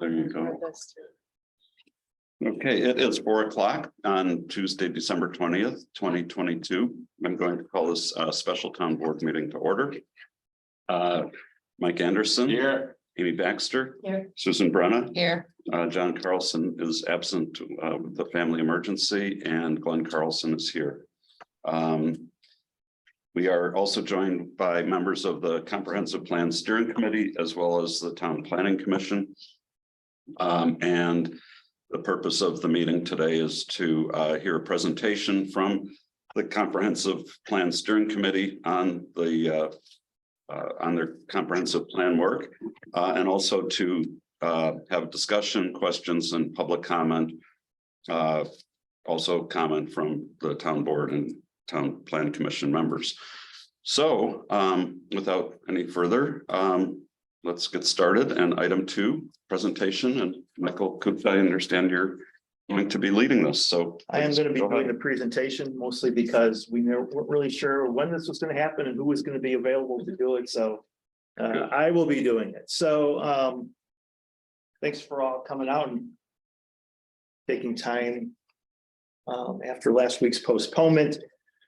There you go. Okay, it is 4 o'clock on Tuesday, December 20th, 2022. I'm going to call this special town board meeting to order. Mike Anderson. Here. Amy Baxter. Here. Susan Brenna. Here. John Carlson is absent with the family emergency, and Glenn Carlson is here. We are also joined by members of the Comprehensive Plan Steering Committee, as well as the Town Planning Commission. And the purpose of the meeting today is to hear a presentation from the Comprehensive Plan Steering Committee on their comprehensive plan work, and also to have discussion, questions, and public comment. Also comment from the town board and Town Plan Commission members. So without any further, let's get started. And item 2, presentation. And Michael, could I understand you're going to be leading this? So I am going to be doing the presentation mostly because we weren't really sure when this was going to happen and who was going to be available to do it. So I will be doing it. So thanks for all coming out and taking time after last week's postponement.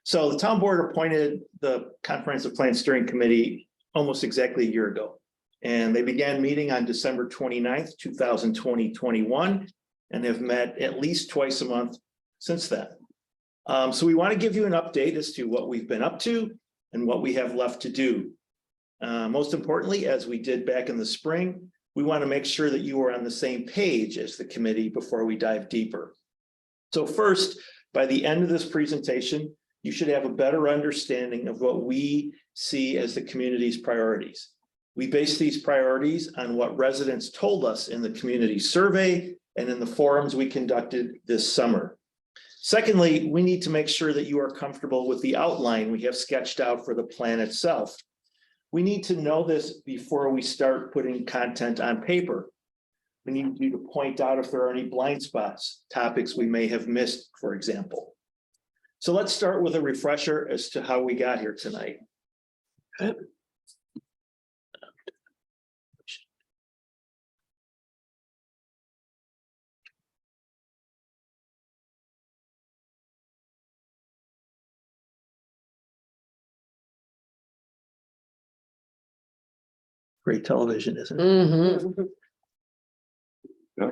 So the town board appointed the Comprehensive Plan Steering Committee almost exactly a year ago. And they began meeting on December 29th, 2021, and have met at least twice a month since then. So we want to give you an update as to what we've been up to and what we have left to do. Most importantly, as we did back in the spring, we want to make sure that you are on the same page as the committee before we dive deeper. So first, by the end of this presentation, you should have a better understanding of what we see as the community's priorities. We base these priorities on what residents told us in the community survey and in the forums we conducted this summer. Secondly, we need to make sure that you are comfortable with the outline we have sketched out for the plan itself. We need to know this before we start putting content on paper. We need you to point out if there are any blind spots, topics we may have missed, for example. So let's start with a refresher as to how we got here tonight. Great television, isn't it? Mm-hmm. Yeah.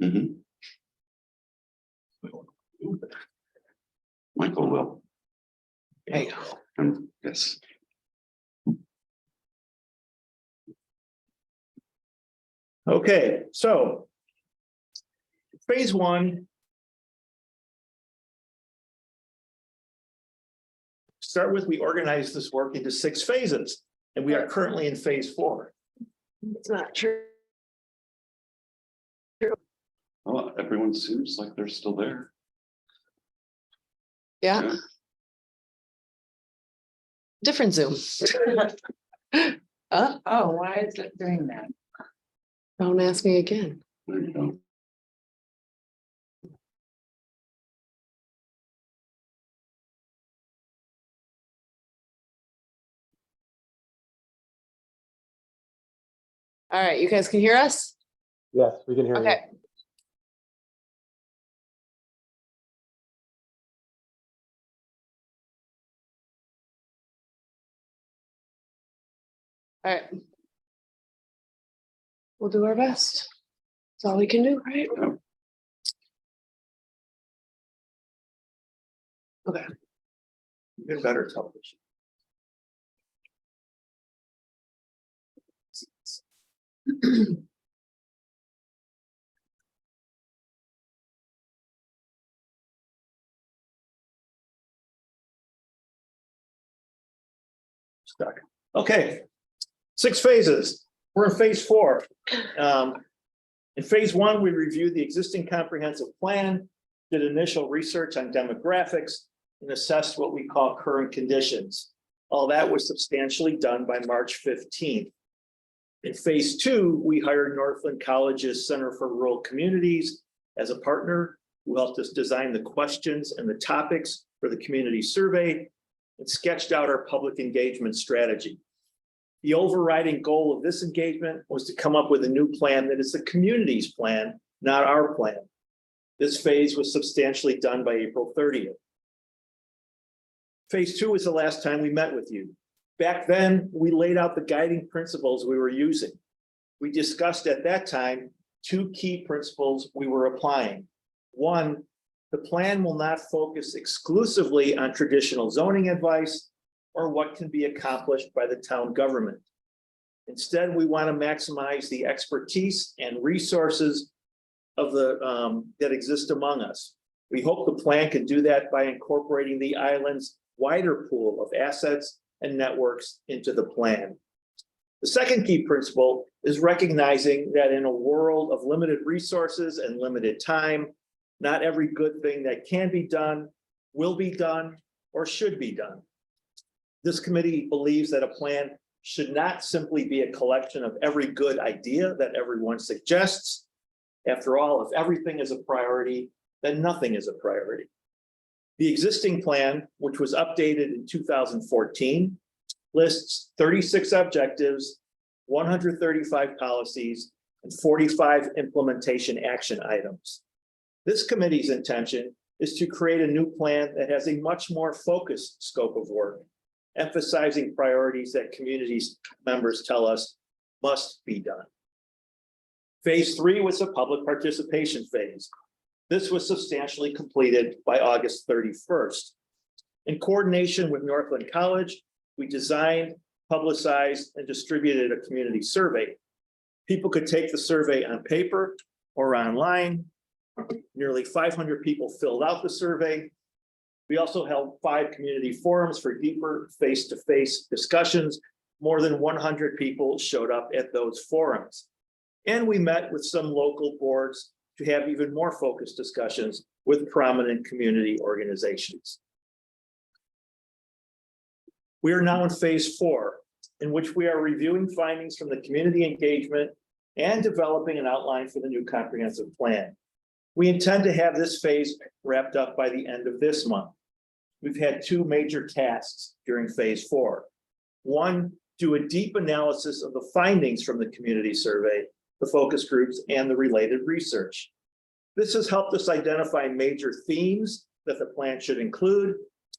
Mm-hmm. Michael will. There you go. Yes. Okay, so phase 1. Start with, we organized this work into 6 phases, and we are currently in phase 4. It's not true. Well, everyone seems like they're still there. Yeah. Different Zoom. Oh, why is it doing that? Don't ask me again. There you go. All right, you guys can hear us? Yes, we can hear you. Okay. All right. We'll do our best. That's all we can do, right? Okay. Get better television. Stuck. Okay, 6 phases. We're in phase 4. In phase 1, we reviewed the existing comprehensive plan, did initial research on demographics, and assessed what we call current conditions. All that was substantially done by March 15th. In phase 2, we hired Northland College's Center for Rural Communities as a partner who helped us design the questions and the topics for the community survey and sketched out our public engagement strategy. The overriding goal of this engagement was to come up with a new plan that is the community's plan, not our plan. This phase was substantially done by April 30th. Phase 2 was the last time we met with you. Back then, we laid out the guiding principles we were using. We discussed at that time 2 key principles we were applying. 1, the plan will not focus exclusively on traditional zoning advice or what can be accomplished by the town government. Instead, we want to maximize the expertise and resources of the that exist among us. We hope the plan can do that by incorporating the island's wider pool of assets and networks into the plan. The second key principle is recognizing that in a world of limited resources and limited time, not every good thing that can be done will be done or should be done. This committee believes that a plan should not simply be a collection of every good idea that everyone suggests. After all, if everything is a priority, then nothing is a priority. The existing plan, which was updated in 2014, lists 36 objectives, 135 policies, and 45 implementation action items. This committee's intention is to create a new plan that has a much more focused scope of work, emphasizing priorities that communities members tell us must be done. Phase 3 was a public participation phase. This was substantially completed by August 31st. In coordination with Northland College, we designed, publicized, and distributed a community survey. People could take the survey on paper or online. Nearly 500 people filled out the survey. We also held 5 community forums for deeper face-to-face discussions. More than 100 people showed up at those forums. And we met with some local boards to have even more focused discussions with prominent community organizations. We are now in phase 4, in which we are reviewing findings from the community engagement and developing an outline for the new comprehensive plan. We intend to have this phase wrapped up by the end of this month. We've had 2 major tasks during phase 4. 1, do a deep analysis of the findings from the community survey, the focus groups, and the related research. This has helped us identify major themes that the plan should include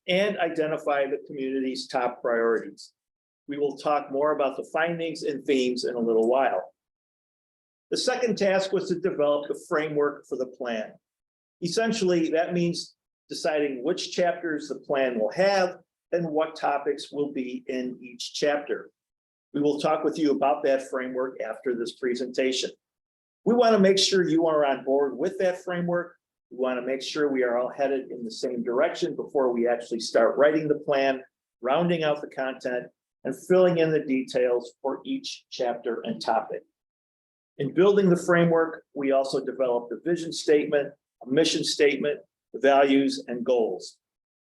and identify the community's top priorities. We will talk more about the findings and themes in a little while. The second task was to develop the framework for the plan. Essentially, that means deciding which chapters the plan will have and what topics will be in each chapter. We will talk with you about that framework after this presentation. We want to make sure you are on board with that framework. We want to make sure we are all headed in the same direction before we actually start writing the plan, rounding out the content, and filling in the details for each chapter and topic. In building the framework, we also developed a vision statement, a mission statement, values, and goals.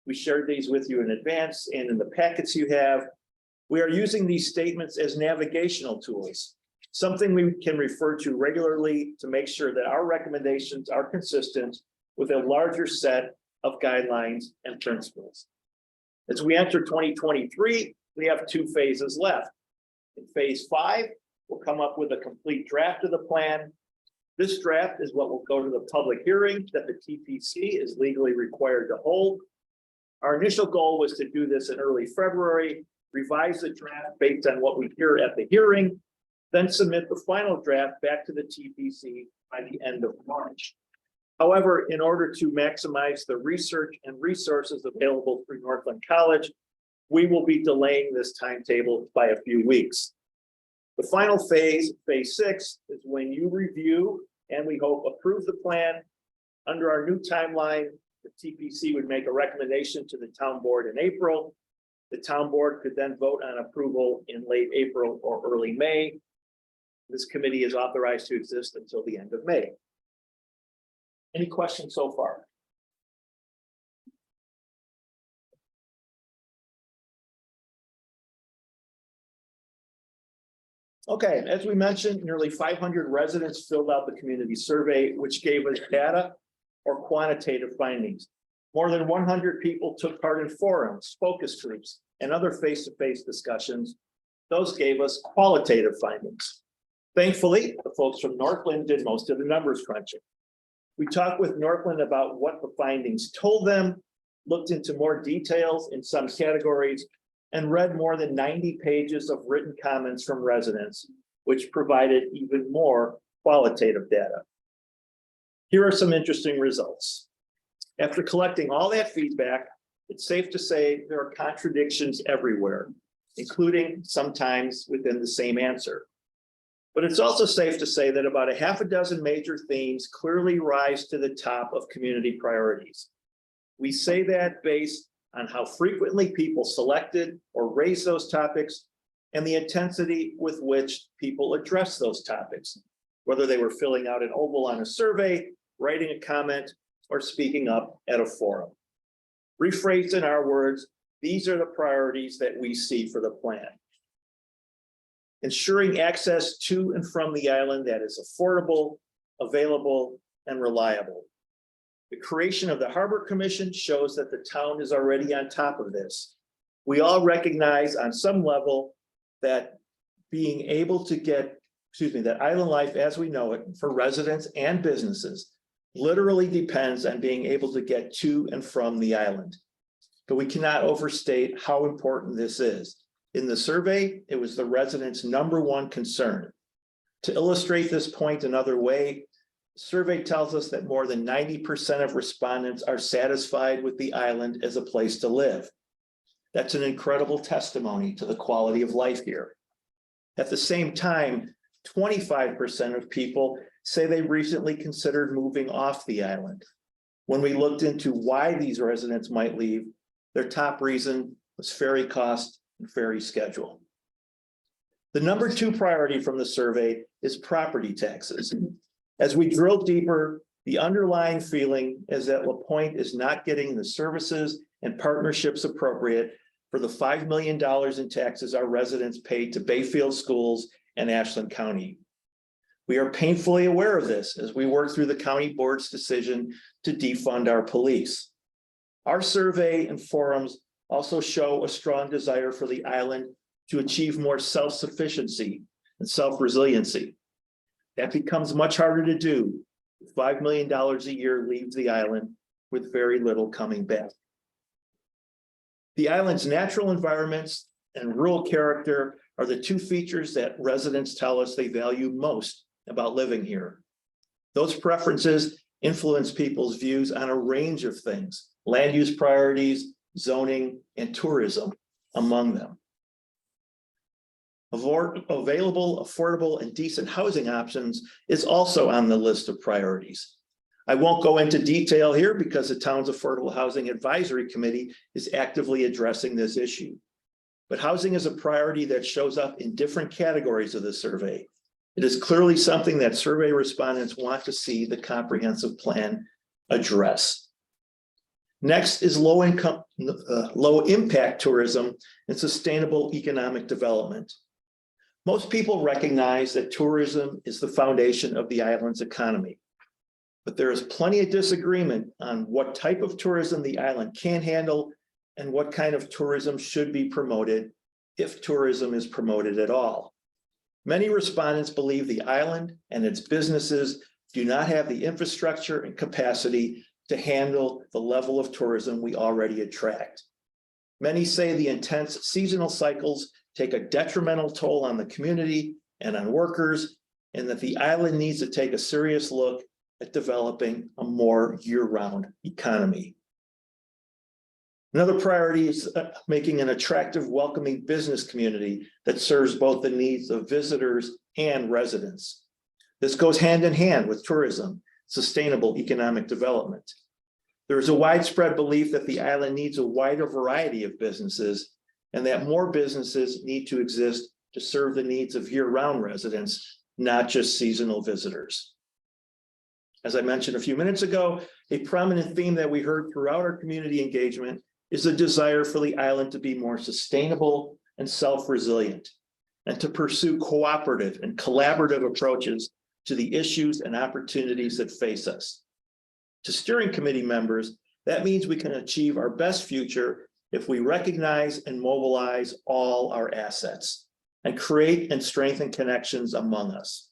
We shared these with you in advance and in the packets you have. We are using these statements as navigational tools, something we can refer to regularly to make sure that our recommendations are consistent with a larger set of guidelines and principles. As we enter 2023, we have 2 phases left. In phase 5, we'll come up with a complete draft of the plan. This draft is what will go to the public hearing that the TPC is legally required to hold. Our initial goal was to do this in early February, revise the draft based on what we hear at the hearing, then submit the final draft back to the TPC by the end of March. However, in order to maximize the research and resources available through Northland College, we will be delaying this timetable by a few weeks. The final phase, phase 6, is when you review and we hope approve the plan. Under our new timeline, the TPC would make a recommendation to the town board in April. The town board could then vote on approval in late April or early May. This committee is authorized to exist until the end of May. Any questions so far? Okay, as we mentioned, nearly 500 residents filled out the community survey, which gave us data or quantitative findings. More than 100 people took part in forums, focus groups, and other face-to-face discussions. Those gave us qualitative findings. Thankfully, the folks from Northland did most of the numbers crunching. We talked with Northland about what the findings told them, looked into more details in some categories, and read more than 90 pages of written comments from residents, which provided even more qualitative data. Here are some interesting results. After collecting all that feedback, it's safe to say there are contradictions everywhere, including sometimes within the same answer. But it's also safe to say that about a half a dozen major themes clearly rise to the top of community priorities. We say that based on how frequently people selected or raised those topics and the intensity with which people address those topics, whether they were filling out an oval on a survey, writing a comment, or speaking up at a forum. Rephrased in our words, these are the priorities that we see for the plan. Ensuring access to and from the island that is affordable, available, and reliable. The creation of the Harbor Commission shows that the town is already on top of this. We all recognize on some level that being able to get, that island life as we know it for residents and businesses literally depends on being able to get to and from the island. But we cannot overstate how important this is. In the survey, it was the residents' #1 concern. To illustrate this point another way, the survey tells us that more than 90% of respondents are satisfied with the island as a place to live. That's an incredible testimony to the quality of life here. At the same time, 25% of people say they recently considered moving off the island. When we looked into why these residents might leave, their top reason was ferry cost and ferry schedule. The #2 priority from the survey is property taxes. As we drill deeper, the underlying feeling is that La Pointe is not getting the services and partnerships appropriate for the $5 million in taxes our residents pay to Bayfield Schools and Ashland County. We are painfully aware of this as we work through the county board's decision to defund our police. Our survey and forums also show a strong desire for the island to achieve more self-sufficiency and self-resiliency. That becomes much harder to do if $5 million a year leaves the island with very little coming back. The island's natural environments and rural character are the two features that residents tell us they value most about living here. Those preferences influence people's views on a range of things, land use priorities, zoning, and tourism among them. Available, affordable, and decent housing options is also on the list of priorities. I won't go into detail here because the town's Affordable Housing Advisory Committee is actively addressing this issue. But housing is a priority that shows up in different categories of the survey. It is clearly something that survey respondents want to see the comprehensive plan address. Next is low impact tourism and sustainable economic development. Most people recognize that tourism is the foundation of the island's economy, but there is plenty of disagreement on what type of tourism the island can handle and what kind of tourism should be promoted, if tourism is promoted at all. Many respondents believe the island and its businesses do not have the infrastructure and capacity to handle the level of tourism we already attract. Many say the intense seasonal cycles take a detrimental toll on the community and on workers, and that the island needs to take a serious look at developing a more year-round economy. Another priority is making an attractive, welcoming business community that serves both the needs of visitors and residents. This goes hand in hand with tourism, sustainable economic development. There is a widespread belief that the island needs a wider variety of businesses and that more businesses need to exist to serve the needs of year-round residents, not just seasonal visitors. As I mentioned a few minutes ago, a prominent theme that we heard throughout our community engagement is the desire for the island to be more sustainable and self-resilient, and to pursue cooperative and collaborative approaches to the issues and opportunities that face us. To steering committee members, That means we can achieve our best future if we recognize and mobilize all our assets and create and strengthen connections among us.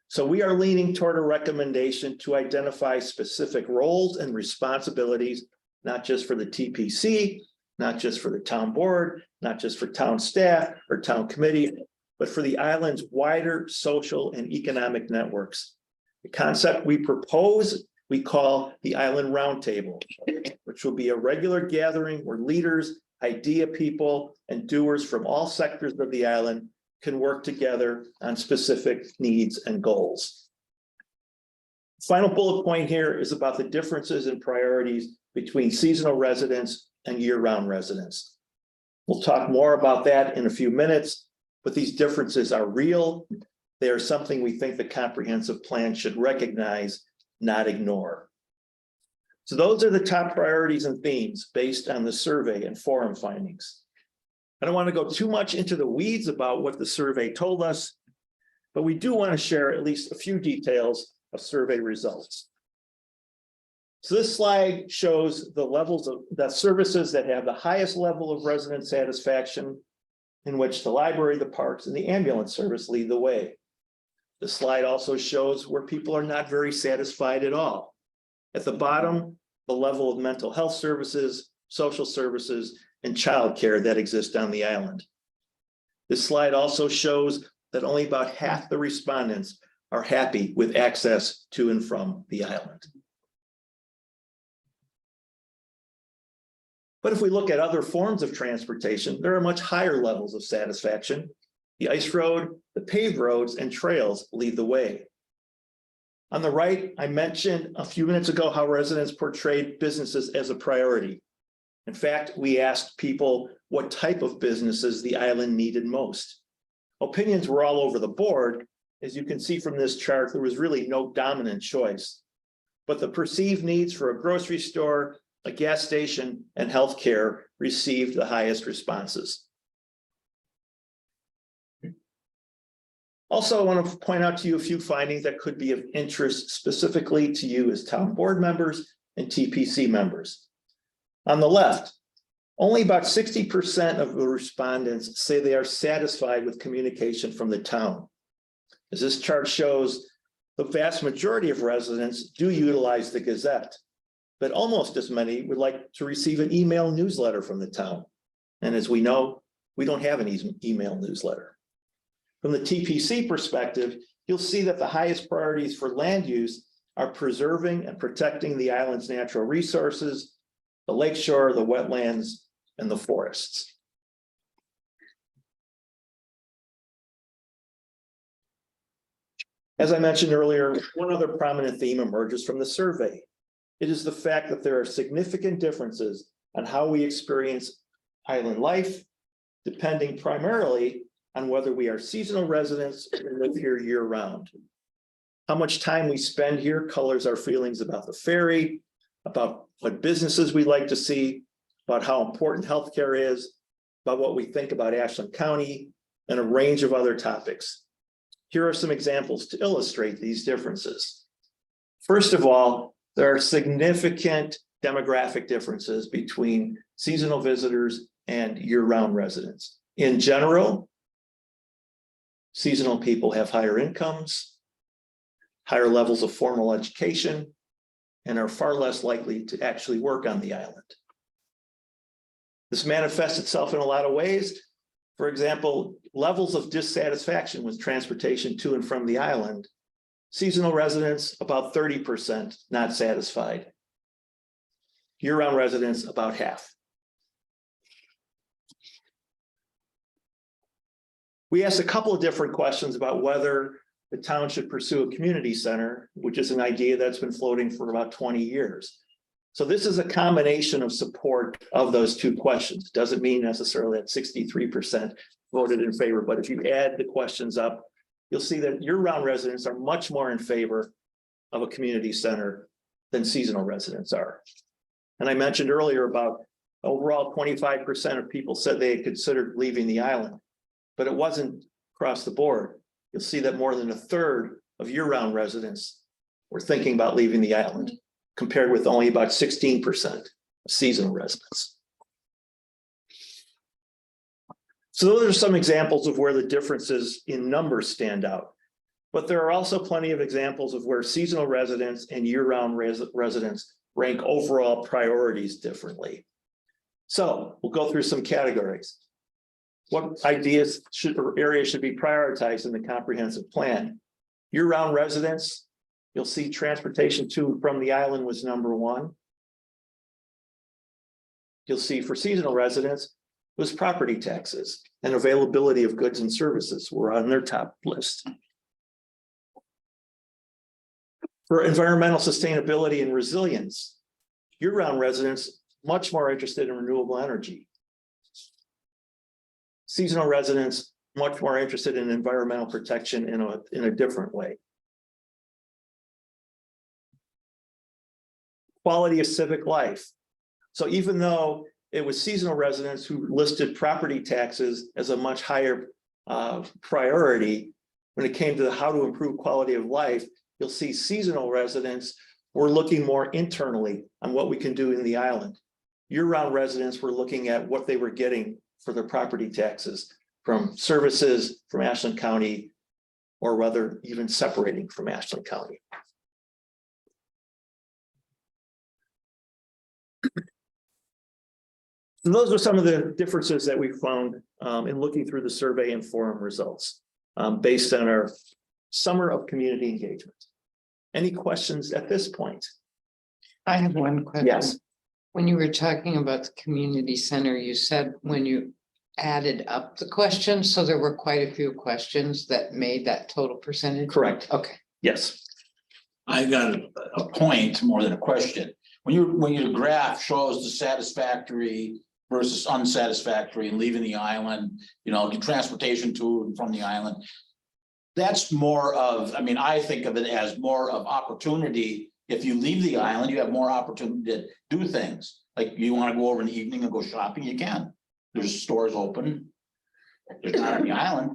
So we are leaning toward a recommendation to identify specific roles and responsibilities, not just for the TPC, not just for the town board, not just for town staff or town committee, but for the island's wider social and economic networks. The concept we propose, we call the Island Roundtable, which will be a regular gathering where leaders, idea people, and doers from all sectors of the island can work together on specific needs and goals. Final bullet point here is about the differences in priorities between seasonal residents and year-round residents. We'll talk more about that in a few minutes, but these differences are real. They are something we think the comprehensive plan should recognize, not ignore. So those are the top priorities and themes based on the survey and forum findings. I don't want to go too much into the weeds about what the survey told us, but we do want to share at least a few details of survey results. So this slide shows the levels of the services that have the highest level of resident satisfaction, in which the library, the parks, and the ambulance service lead the way. The slide also shows where people are not very satisfied at all. At the bottom, the level of mental health services, social services, and childcare that exist on the island. This slide also shows that only about half the respondents are happy with access to and from the island. But if we look at other forms of transportation, there are much higher levels of satisfaction. The ice road, the paved roads, and trails lead the way. On the right, I mentioned a few minutes ago how residents portrayed businesses as a priority. In fact, we asked people what type of businesses the island needed most. Opinions were all over the board. As you can see from this chart, there was really no dominant choice. But the perceived needs for a grocery store, a gas station, and healthcare received the highest responses. Also, I want to point out to you a few findings that could be of interest specifically to you as town board members and TPC members. On the left, only about 60% of the respondents say they are satisfied with communication from the town. As this chart shows, the vast majority of residents do utilize the Gazette, but almost as many would like to receive an email newsletter from the town. And as we know, we don't have an email newsletter. From the TPC perspective, you'll see that the highest priorities for land use are preserving and protecting the island's natural resources, the lakeshore, the wetlands, and the forests. As I mentioned earlier, one other prominent theme emerges from the survey. It is the fact that there are significant differences on how we experience island life, depending primarily on whether we are seasonal residents or live here year-round. How much time we spend here colors our feelings about the ferry, about what businesses we like to see, about how important healthcare is, about what we think about Ashland County, and a range of other topics. Here are some examples to illustrate these differences. First of all, there are significant demographic differences between seasonal visitors and year-round residents. In general, seasonal people have higher incomes, higher levels of formal education, and are far less likely to actually work on the island. This manifests itself in a lot of ways. For example, levels of dissatisfaction with transportation to and from the island. Seasonal residents, about 30% not satisfied. Year-round residents, about half. We asked a couple of different questions about whether the town should pursue a community center, which is an idea that's been floating for about 20 years. So this is a combination of support of those two questions. Doesn't mean necessarily that 63% voted in favor, but if you add the questions up, you'll see that year-round residents are much more in favor of a community center than seasonal residents are. And I mentioned earlier about overall 25% of people said they had considered leaving the island, but it wasn't across the board. You'll see that more than a third of year-round residents were thinking about leaving the island. compared with only about 16% seasonal residents. So those are some examples of where the differences in numbers stand out. But there are also plenty of examples of where seasonal residents and year-round residents rank overall priorities differently. So we'll go through some categories. What ideas or areas should be prioritized in the comprehensive plan? Year-round residents, you'll see transportation to and from the island was number one. You'll see for seasonal residents, it was property taxes and availability of goods and services were on their top list. For environmental sustainability and resilience, year-round residents much more interested in renewable energy. Seasonal residents much more interested in environmental protection in a different way. Quality of civic life. So even though it was seasonal residents who listed property taxes as a much higher priority, when it came to how to improve quality of life, you'll see seasonal residents were looking more internally on what we can do in the island. Year-round residents were looking at what they were getting for their property taxes from services from Ashland County, or rather even separating from Ashland County. So those are some of the differences that we found in looking through the survey and forum results based on our summer of community engagement. Any questions at this point? I have one question. Yes. When you were talking about the community center, you said when you added up the questions, so there were quite a few questions that made that total percentage? Correct. Okay. Yes. I got a point more than a question. When your graph shows the satisfactory versus unsatisfactory and leaving the island, you know, the transportation to and from the island. That's more of, I mean, I think of it as more of opportunity. If you leave the island, you have more opportunity to do things. Like you want to go over in the evening and go shopping, you can. There's stores open. They're not on the island.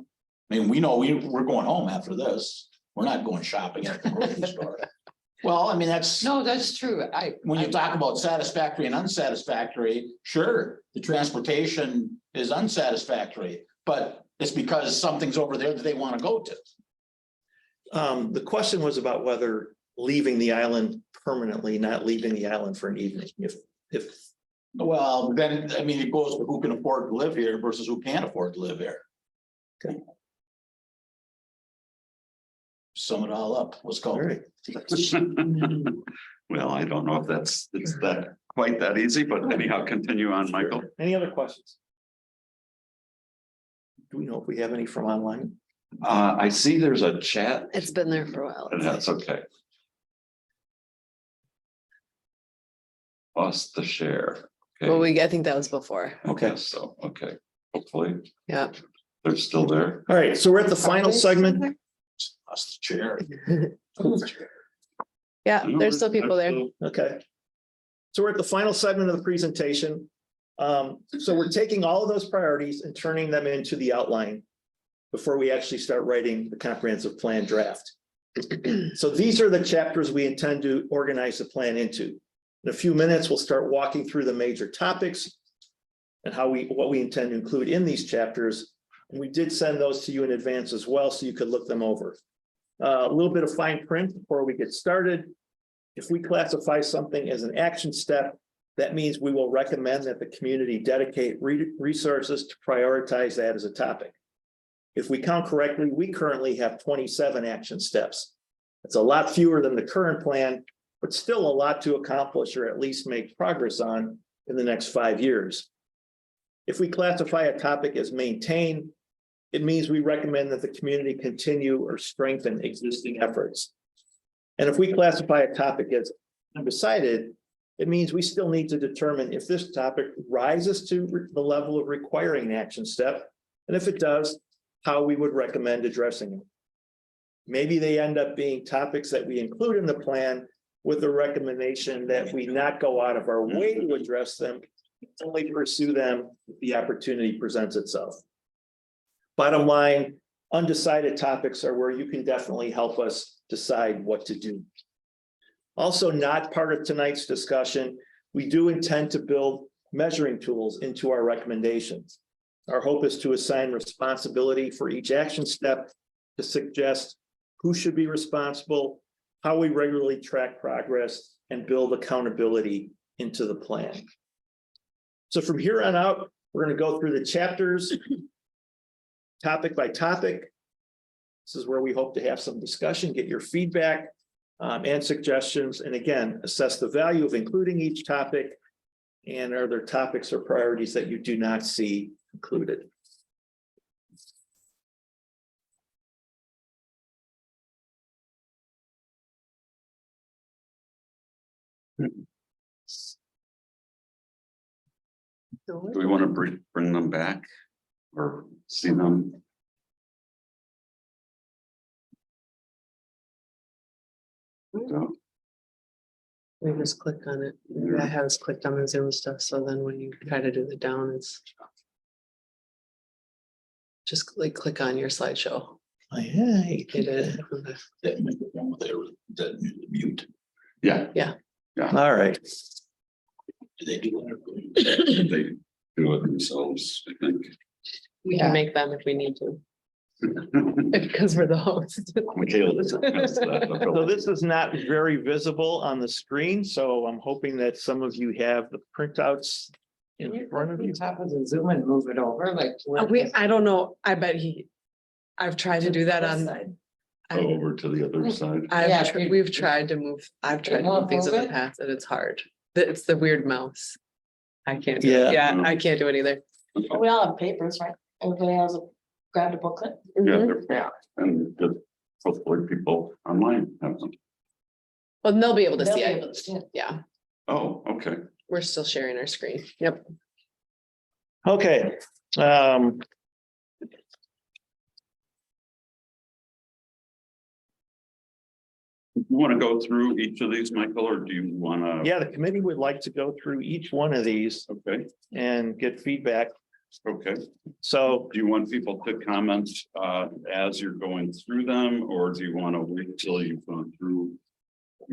I mean, we know we're going home after this. We're not going shopping at the grocery store. Well, I mean, that's. No, that's true. When you talk about satisfactory and unsatisfactory, sure, the transportation is unsatisfactory, but it's because something's over there that they want to go to. The question was about whether leaving the island permanently, not leaving the island for an evening. If Well, then, I mean, it goes to who can afford to live here versus who can't afford to live here. Okay. Sum it all up, let's go. all right. Well, I don't know if it's that quite that easy, but anyhow, continue on, Michael. Any other questions? Do we know if we have any from online? I see there's a chat, It's been there for a while. and that's okay. Lost the share. Okay. Well, I think that was before. Okay. So, okay, hopefully Yeah. they're still there. All right, so we're at the final segment. Lost the chair. Yeah, there's still people there. Okay. So we're at the final segment of the presentation. So we're taking all of those priorities and turning them into the outline before we actually start writing the comprehensive plan draft. So these are the chapters we intend to organize the plan into. In a few minutes, we'll start walking through the major topics and what we intend to include in these chapters. And we did send those to you in advance as well, so you could look them over. A little bit of fine print before we get started. If we classify something as an action step, that means we will recommend that the community dedicate resources to prioritize that as a topic. If we count correctly, we currently have 27 action steps. It's a lot fewer than the current plan, but still a lot to accomplish or at least make progress on in the next 5 years. If we classify a topic as maintain, it means we recommend that the community continue or strengthen existing efforts. And if we classify a topic as undecided, it means we still need to determine if this topic rises to the level of requiring an action step, and if it does, how we would recommend addressing it. Maybe they end up being topics that we include in the plan with the recommendation that we not go out of our way to address them, only pursue them if the opportunity presents itself. Bottom line, undecided topics are where you can definitely help us decide what to do. Also not part of tonight's discussion, we do intend to build measuring tools into our recommendations. Our hope is to assign responsibility for each action step, to suggest who should be responsible, how we regularly track progress, and build accountability into the plan. So from here on out, we're going to go through the chapters, topic by topic. This is where we hope to have some discussion, get your feedback and suggestions, and again, assess the value of including each topic. And are there topics or priorities that you do not see included? Do we want to bring them back or see them? No. We just click on it. I have us clicked on the Zoom stuff, so then when you try to do the down, it's just like click on your slideshow. Yeah. It is. That microphone there, that mute, Yeah, All right. do they do that? they do it themselves, I think. We can make them if we need to, because we're the host. Michaela doesn't have that So ability. this is not very visible on the screen, so I'm hoping that some of you have the printouts in front of you. Top of the Zoom and move it over like. I don't know. I bet I've tried to do that on. Go over to the other side. Yeah, We've tried to move, I've tried to won't move things in move the it? past and it's hard. It's the weird mouse. I can't do Yeah. it. Yeah, I can't do it either. We all have papers, right? Everybody has grabbed a booklet. Yeah, Mhm. they're- and just hopefully people online have them. Well, they'll be able to They'll see be it. able to see it. Yeah, Oh, okay. we're still sharing our screen. Yep. Okay. You want to go through each of these, Michael, or do you want to? Yeah, the committee would like to go through each one of these Okay, and get feedback. okay. So Do you want people to comment as you're going through them, or do you want to wait till you've gone through?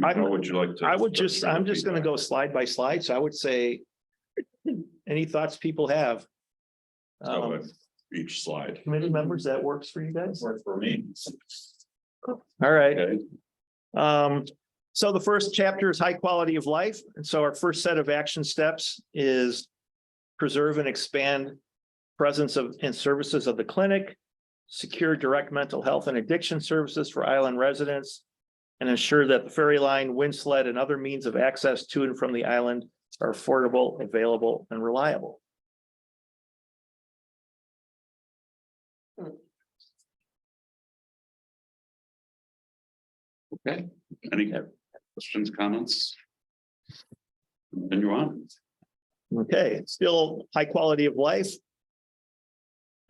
How would you like to? I'm just gonna go slide by slide. So I would say, any thoughts people have? So, each slide. Committee members, that works for you guys? Work for me. All right. Okay, So the first chapter is high quality of life. And so our first set of action steps is preserve and expand presence of and services of the clinic, secure direct mental health and addiction services for island residents, and ensure that the ferry line, wind sled, and other means of access to and from the island are affordable, available, and reliable. okay. Any questions, comments? Continue on. Okay, still high quality of life.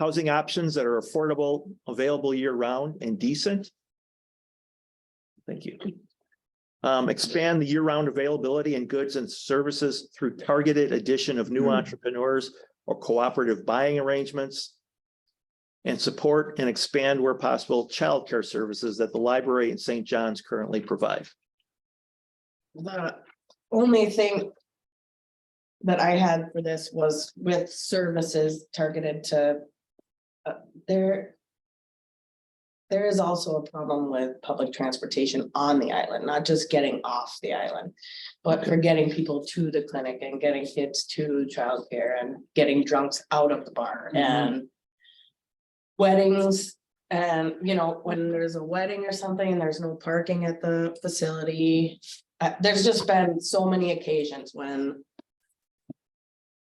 Housing options that are affordable, available year round and decent. Thank you. Expand the year round availability and goods and services through targeted addition of new entrepreneurs or cooperative buying arrangements. And support and expand where possible childcare services that the library in St. John's currently provide. The only thing that I had for this was with services targeted to there is also a problem with public transportation on the island, not just getting off the island, but for getting people to the clinic and getting kids to childcare and getting drunks out of the bar and weddings. And, you know, when there's a wedding or something and there's no parking at the facility, there's just been so many occasions when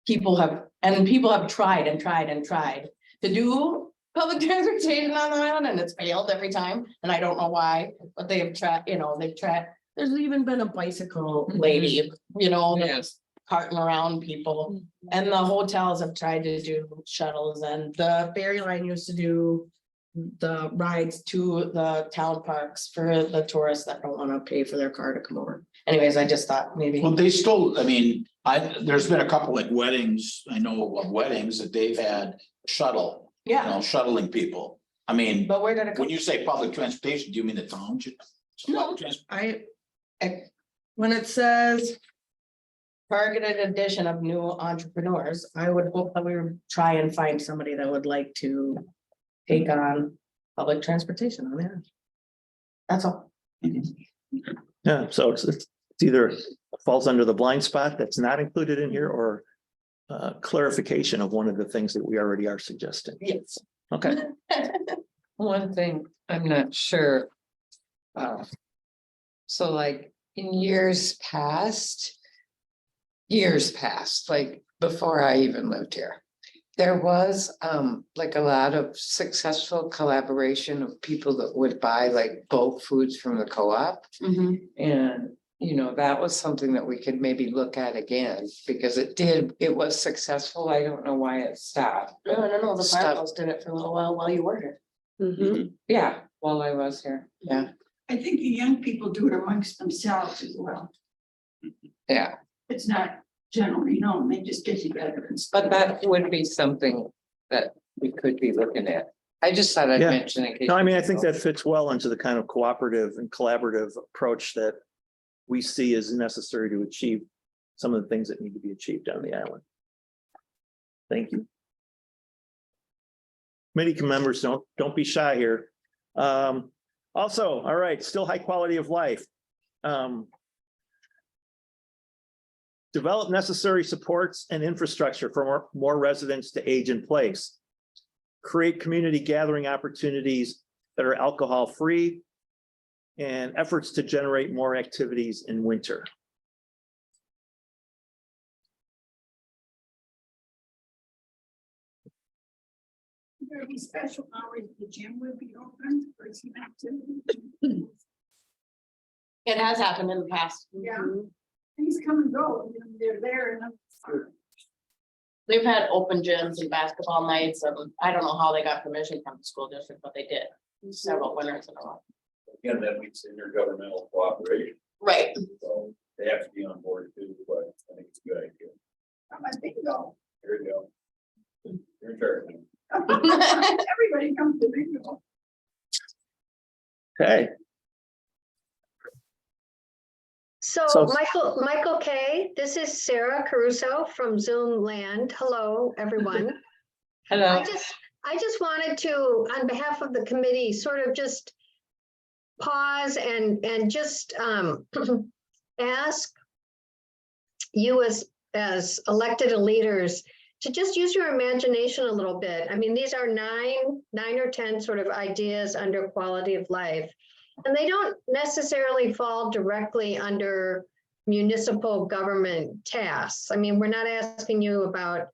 people have tried and tried and tried to do public transportation on the island and it's failed every time. And I don't know why, but they have tried, they've tried. There's even been a bicycle lady, that's carting around people. And the hotels have tried to do shuttles, and the ferry line used to do the rides to the town parks for the tourists that don't want to pay for their car to come over. Anyways, I just thought maybe. Well, they still, I mean, there's been a couple like weddings, I know of weddings that they've had shuttle, Yeah, shuttling people. I mean, but where did it come? when you say public transportation, do you mean the township? No, when it says targeted addition of new entrepreneurs, I would hope that we would try and find somebody that would like to take on public transportation on there. That's all. Yeah, so it's either falls under the blind spot that's not included in here or clarification of one of the things that we already are suggesting. Yes. Okay, One thing, I'm not sure. So like in years past, like before I even lived here, there was like a lot of successful collaboration of people that would buy like bulk foods from the co-op. And, you know, that was something that we could maybe look at again because it was successful. I don't know why it stopped. No, the Stop. firehouse did it for a little while you were here. Mhm. Yeah, while I was here. Yeah, I think the young people do it amongst themselves as well. yeah. It's not generally known, they just get together and stuff. But that would be something that we could be looking at. I just thought I'd Yeah. mention in case. no, I mean, I think that fits well into the kind of cooperative and collaborative approach that we see as necessary to achieve some of the things that need to be achieved on the island. Thank you. Committee members, don't be shy here. Also, all right, still high quality of life. Develop necessary supports and infrastructure for more residents to age in place. Create community gathering opportunities that are alcohol-free and efforts to generate more activities in winter. There'll be special hours, the gym would be open for some activity. It has happened in the past. Yeah. Things come and go, and they're there and They've had open gyms and basketball nights, and I don't know how they got permission from the school district, but they did several winters in a row. Again, that means intergovernmental cooperation, Right. so they have to be on board too, but I think it's a good idea. I'm a bingo. Here you go. You're in charge. Everybody comes to bingo. Okay, So So- Michael K, this is Sarah Caruso from Zoom Land. Hello, everyone. Hello. I just wanted to, on behalf of the committee, sort of just pause and just ask you as elected leaders to just use your imagination a little bit. I mean, these are nine or 10 sort of ideas under quality of life. And they don't necessarily fall directly under municipal government tasks. I mean, we're not asking you about,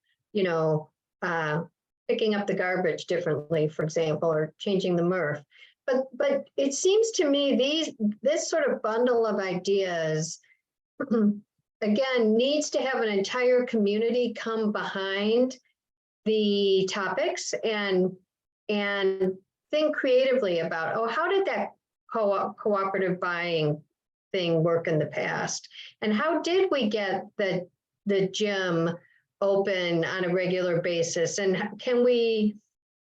picking up the garbage differently, for example, or changing the MRF. But it seems to me this sort of bundle of ideas, again, needs to have an entire community come behind the topics and think creatively about, oh, how did that cooperative buying thing work in the past? And how did we get the gym open on a regular basis? And can we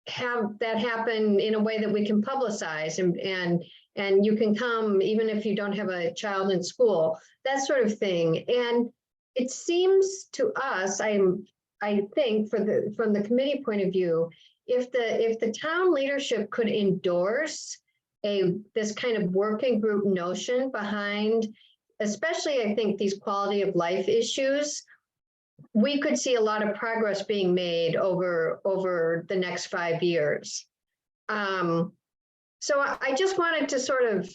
have that happen in a way that we can publicize and you can come even if you don't have a child in school, that sort of thing. And it seems to us, I think from the committee point of view, if the town leadership could endorse this kind of working group notion behind, especially I think these quality of life issues, we could see a lot of progress being made over the next 5 years. So I just wanted to sort of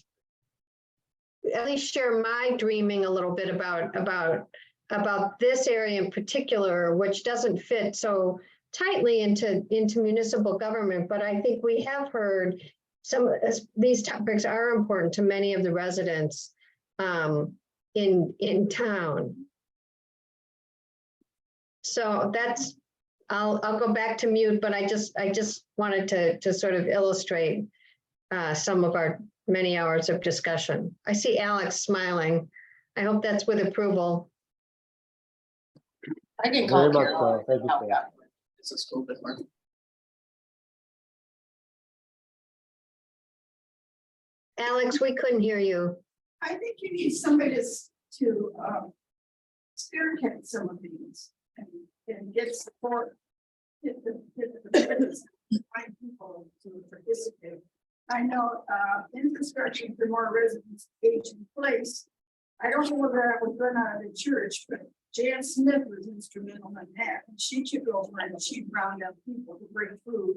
at least share my dreaming a little bit about this area in particular, which doesn't fit so tightly into municipal government, but I think we have heard these topics are important to many of the residents in town. So I'll go back to mute, but I just wanted to sort of illustrate some of our many hours of discussion. I see Alex smiling. I hope that's with approval. I can call Very much Carol. so. Thank you, Oh, Sarah. yeah. It's a school bit more. Alex, we couldn't hear you. I think you need somebody to to spearhead some of these and get support. Get the find people to participate. I know infrastructure for more residents age in place. I don't know whether I was run out of the church, but Jan Smith was instrumental in that. And she took over and she'd round up people to bring food.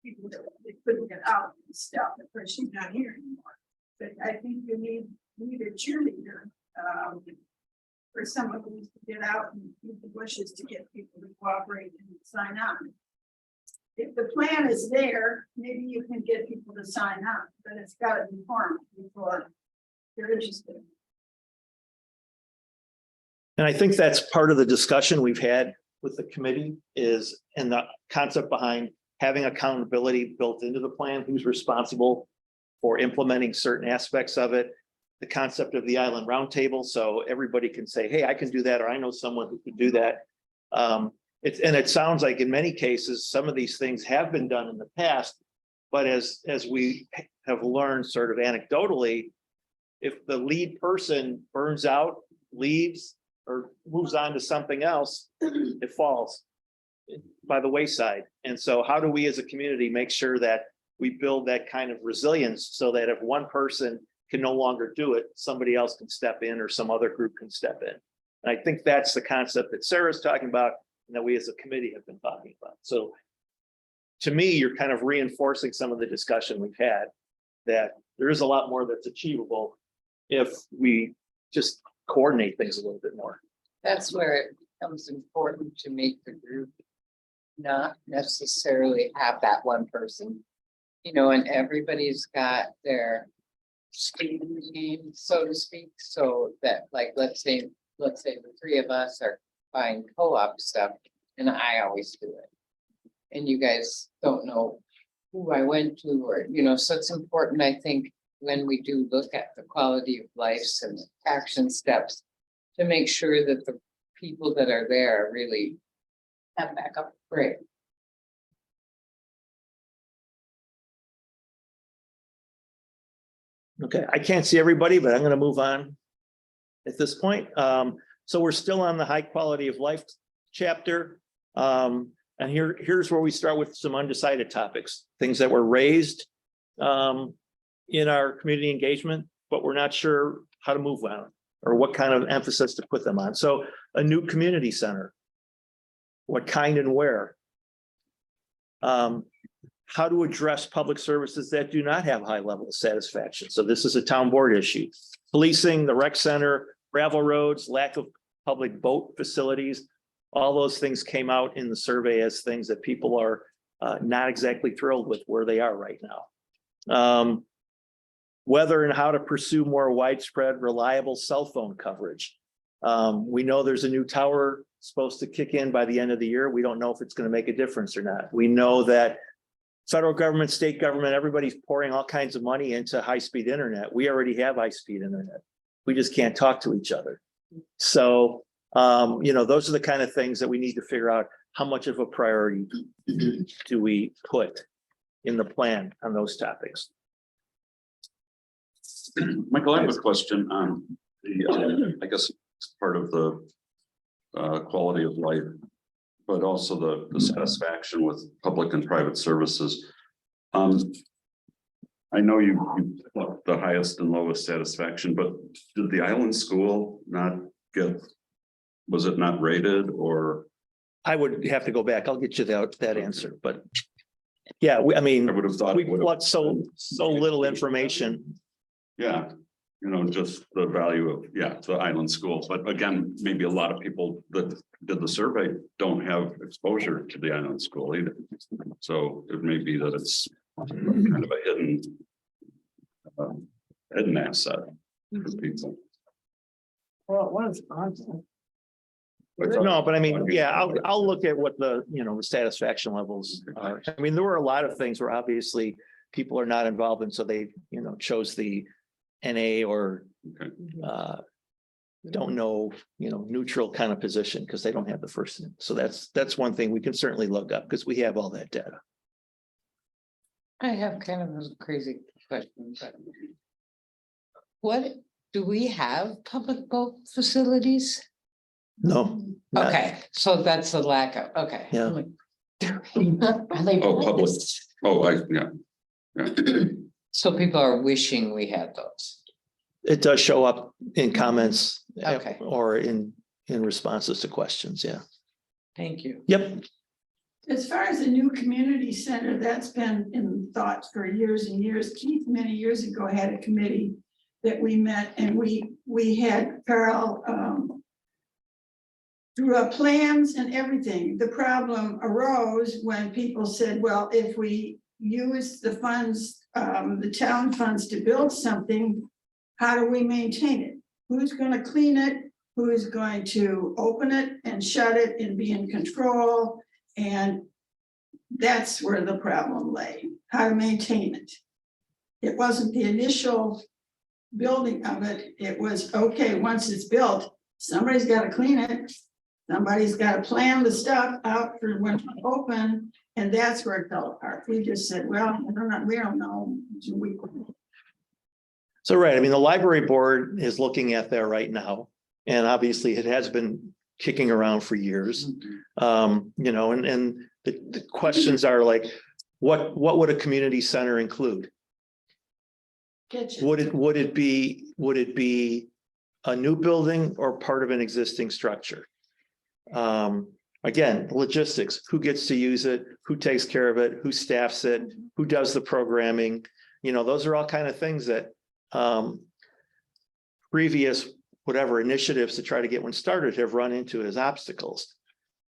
People that they couldn't get out and stuff, because she's not here anymore. But I think you need a cheerleader for some of these to get out and beat the bushes to get people to cooperate and sign on. If the plan is there, maybe you can get people to sign on, but it's got to be formed before you're interested. And I think that's part of the discussion we've had with the committee is, and the concept behind having accountability built into the plan, who's responsible for implementing certain aspects of it. The concept of the island roundtable, so everybody can say, hey, I can do that, or I know someone who could do that. It sounds like in many cases, some of these things have been done in the past, but as we have learned sort of anecdotally, if the lead person burns out, leaves, or moves on to something else, it falls by the wayside. And so how do we as a community make sure that we build that kind of resilience so that if one person can no longer do it, somebody else can step in or some other group can step in. And I think that's the concept that Sarah's talking about and that we as a committee have been talking about. So to me, you're kind of reinforcing some of the discussion we've had, that there is a lot more that's achievable if we just coordinate things a little bit more. That's where it becomes important to make the group not necessarily have that one person, you know, and everybody's got their skin in the game, so to speak, so that, like, let's say the three of us are buying co-op stuff, and I always do it. And you guys don't know who I went to, or, you know, so it's important, I think, when we do look at the quality of life and action steps, to make sure that the people that are there really Have backup. great. Okay, I can't see everybody, but I'm going to move on at this point. So we're still on the high quality of life chapter. And here's where we start with some undecided topics, things that were raised in our community engagement, but we're not sure how to move on or what kind of emphasis to put them on. So a new community center, what kind and where? How to address public services that do not have high level of satisfaction. So this is a town board issue. Policing, the rec center, gravel roads, lack of public boat facilities. All those things came out in the survey as things that people are not exactly thrilled with where they are right now. Whether and how to pursue more widespread, reliable cell phone coverage. We know there's a new tower supposed to kick in by the end of the year. We don't know if it's going to make a difference or not. We know that federal government, state government, everybody's pouring all kinds of money into high-speed internet. We already have high-speed internet. We just can't talk to each other. So, you know, those are the kind of things that we need to figure out how much of a priority do we put in the plan on those topics. Michael, I have a question on the, I guess it's part of the quality of life, but also the satisfaction with public and private services. I know you put the highest and lowest satisfaction, but did the island school not get, was it not rated or? I would have to go back. I'll get you that answer, but yeah, I mean, I would have thought. we it would have- got so little information. Yeah, you know, just the value of, the island school, but again, maybe a lot of people that did the survey don't have exposure to the island school either. So it may be that it's kind of a hidden asset for people. Well, it was awesome. No, but I mean, yeah, I'll look at what the, you know, the satisfaction levels are. I mean, there were a lot of things where obviously people are not involved and so they, you know, chose the NA or Okay. don't know, you know, neutral kind of position because they don't have the first. So that's one thing we can certainly look up because we have all that data. I have kind of a crazy question, but what do we have public boat facilities? No. not- Okay, so that's the lack of, okay. Yeah. Are they Oh, public. public? Oh, yeah. So people are wishing we had those. It does show up in comments. Okay. Or in responses to questions, yeah. Thank you. Yep, As far as the new community center, that's been in thought for years and years. Keith, many years ago, had a committee that we met and we had Carl drew up plans and everything. The problem arose when people said, well, if we use the funds, the town funds to build something, how do we maintain it? Who's gonna clean it? Who is going to open it and shut it and be in control? And that's where the problem lay, how to maintain it. It wasn't the initial building of it. It was, okay, once it's built, somebody's gotta clean it. Somebody's gotta plan the stuff out for when it's open, and that's where it fell apart. We just said, well, we don't know. so right, I mean, the library board is looking at that right now. And obviously it has been kicking around for years. You know, and the questions are like, what would a community center include? Kitchen. Would it be a new building or part of an existing structure? Again, logistics, who gets to use it, who takes care of it, who staffs it, who does the programming? You know, those are all kind of things that previous whatever initiatives to try to get one started have run into as obstacles.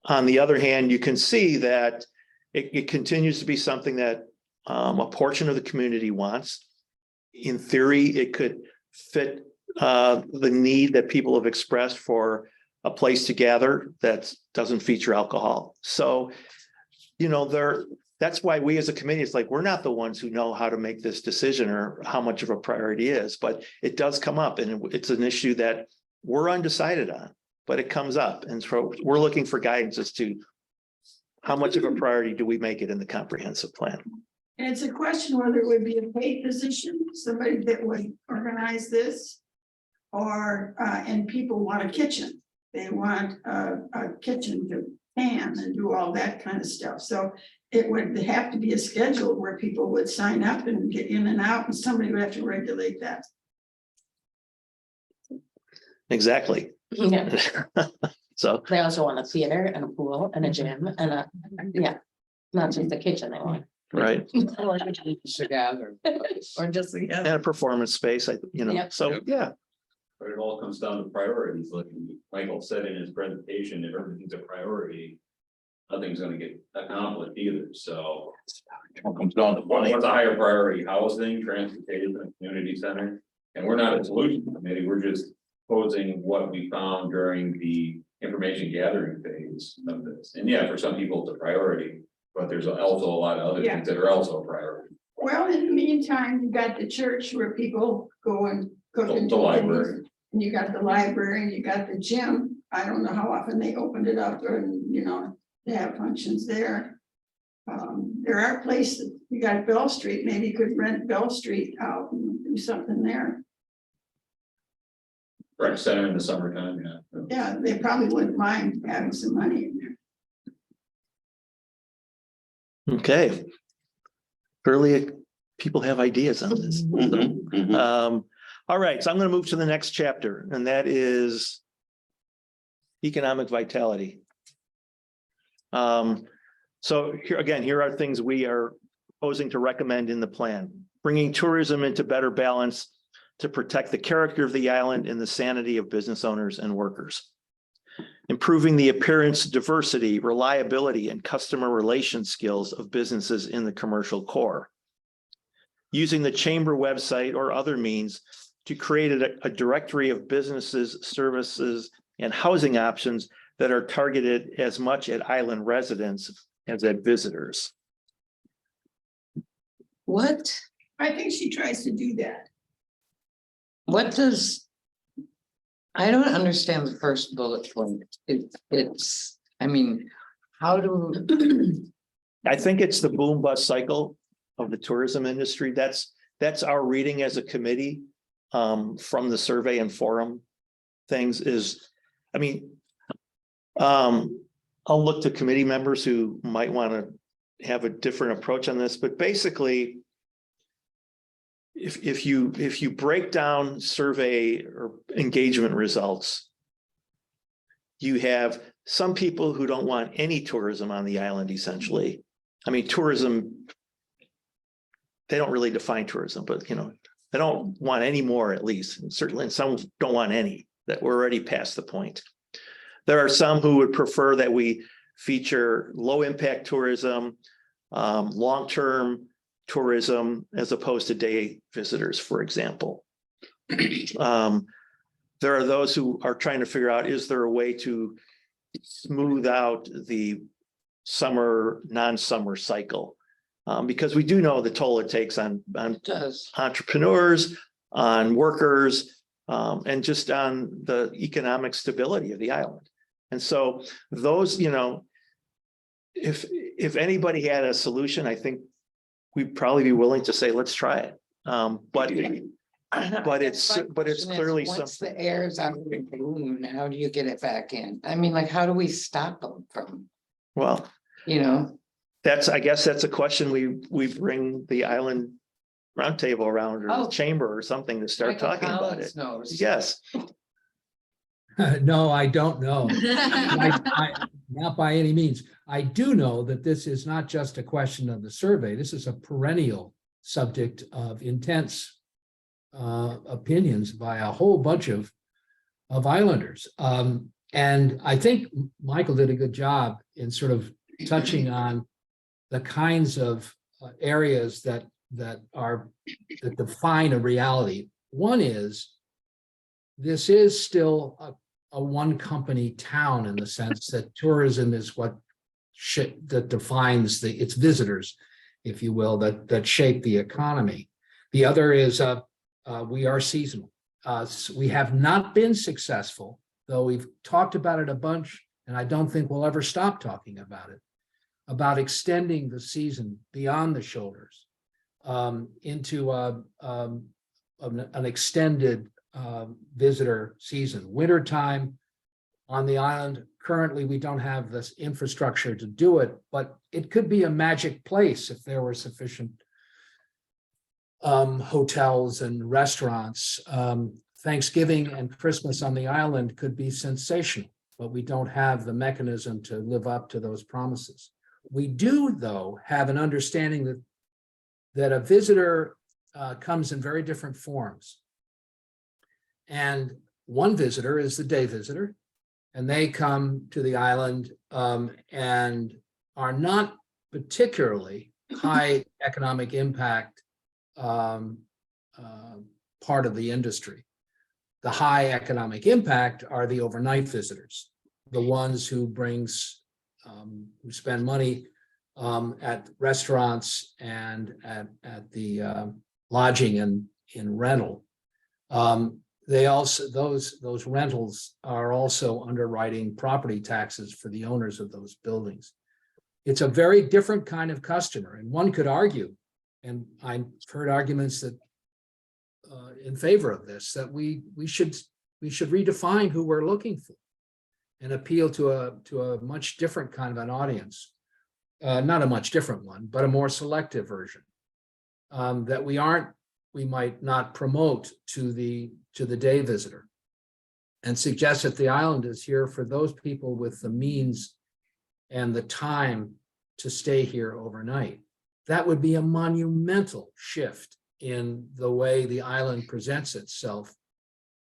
On the other hand, you can see that it continues to be something that a portion of the community wants. In theory, it could fit the need that people have expressed for a place to gather that doesn't feature alcohol. So, you know, that's why we as a committee, it's like, we're not the ones who know how to make this decision or how much of a priority is, but it does come up and it's an issue that we're undecided on, but it comes up. And so we're looking for guidance as to how much of a priority do we make it in the comprehensive plan? And it's a question whether it would be a paid position, somebody that would organize this. Or, and people want a kitchen. They want a kitchen to pan and do all that kind of stuff. So it would have to be a schedule where people would sign up and get in and out, and somebody would have to regulate that. Exactly. Yeah, So, they also want a theater and a pool and a gym and yeah, not just the kitchen they want. right. Or just, yeah. And a performance space, you know, Yep. so, yeah. But it all comes down to priorities, like Michael said in his presentation, if everything's a priority. Nothing's gonna get accomplished either, so. It comes down to money. What's a higher priority, housing, transportation, and community center? And we're not a solution committee, we're just posing what we found during the information gathering phase of this. And yeah, for some people it's a priority, but there's also a lot of other things that are also a priority. Well, in the meantime, you got the church where people go and cook and The do library. things. And you got the library and you got the gym. I don't know how often they opened it up or, you know, they have functions there. There are places, you got Bell Street, maybe you could rent Bell Street out and do something there. Rec center in the summertime, yeah. Yeah, they probably wouldn't mind having some money in there. Okay. Clearly, people have ideas on this. Mhm, mhm. All right, so I'm going to move to the next chapter, and that is economic vitality. So here again, here are things we are proposing to recommend in the plan. Bringing tourism into better balance to protect the character of the island and the sanity of business owners and workers. Improving the appearance, diversity, reliability, and customer relation skills of businesses in the commercial core. Using the chamber website or other means to create a directory of businesses, services, and housing options that are targeted as much at island residents as at visitors. What, I think she tries to do that. what does? I don't understand the first bullet point. It's, I mean, how do? I think it's the boom bust cycle of the tourism industry. That's our reading as a committee. from the survey and forum things is, I mean, I'll look to committee members who might want to have a different approach on this, but basically, if you break down survey or engagement results, you have some people who don't want any tourism on the island, essentially. I mean, tourism, they don't really define tourism, but they don't want any more, at least, and certainly some don't want any, that we're already past the point. There are some who would prefer that we feature low impact tourism, long-term tourism, as opposed to day visitors, for example. There are those who are trying to figure out, is there a way to smooth out the summer, non-summer cycle? Because we do know the toll it takes on Does. entrepreneurs, on workers, and just on the economic stability of the island. And so those, if anybody had a solution, I think we'd probably be willing to say, let's try it. But it's clearly Once something. the air's out of the balloon, how do you get it back in? I mean, like, how do we stop them from, Well, I guess that's a question we bring the island roundtable around, or the Oh. chamber or something, to start Michael talking about Collins it. knows. Yes. No, I don't know. Not by any means. I do know that this is not just a question of the survey. This is a perennial subject of intense opinions by a whole bunch of islanders. And I think Michael did a good job in sort of touching on the kinds of areas that define a reality. One is, this is still a one company town, in the sense that tourism is what that defines its visitors, if you will, that shape the economy. The other is we are seasonal. We have not been successful, though we've talked about it a bunch, and I don't think we'll ever stop talking about it, about extending the season beyond the shoulders into an extended visitor season. Wintertime on the island, currently we don't have this infrastructure to do it, but it could be a magic place if there were sufficient hotels and restaurants. Thanksgiving and Christmas on the island could be sensational, but we don't have the mechanism to live up to those promises. We do, though, have an understanding that a visitor comes in very different forms. And one visitor is the day visitor, and they come to the island and are not particularly high economic impact part of the industry. The high economic impact are the overnight visitors, the ones who who spend money at restaurants and at the lodging and in rental. They also, those rentals are also underwriting property taxes for the owners of those buildings. It's a very different kind of customer, and one could argue, and I've heard arguments that in favor of this, that we should redefine who we're looking for and appeal to a much different kind of an audience. Not a much different one, but a more selective version that we might not promote to the day visitor, and suggest that the island is here for those people with the means and the time to stay here overnight. That would be a monumental shift in the way the island presents itself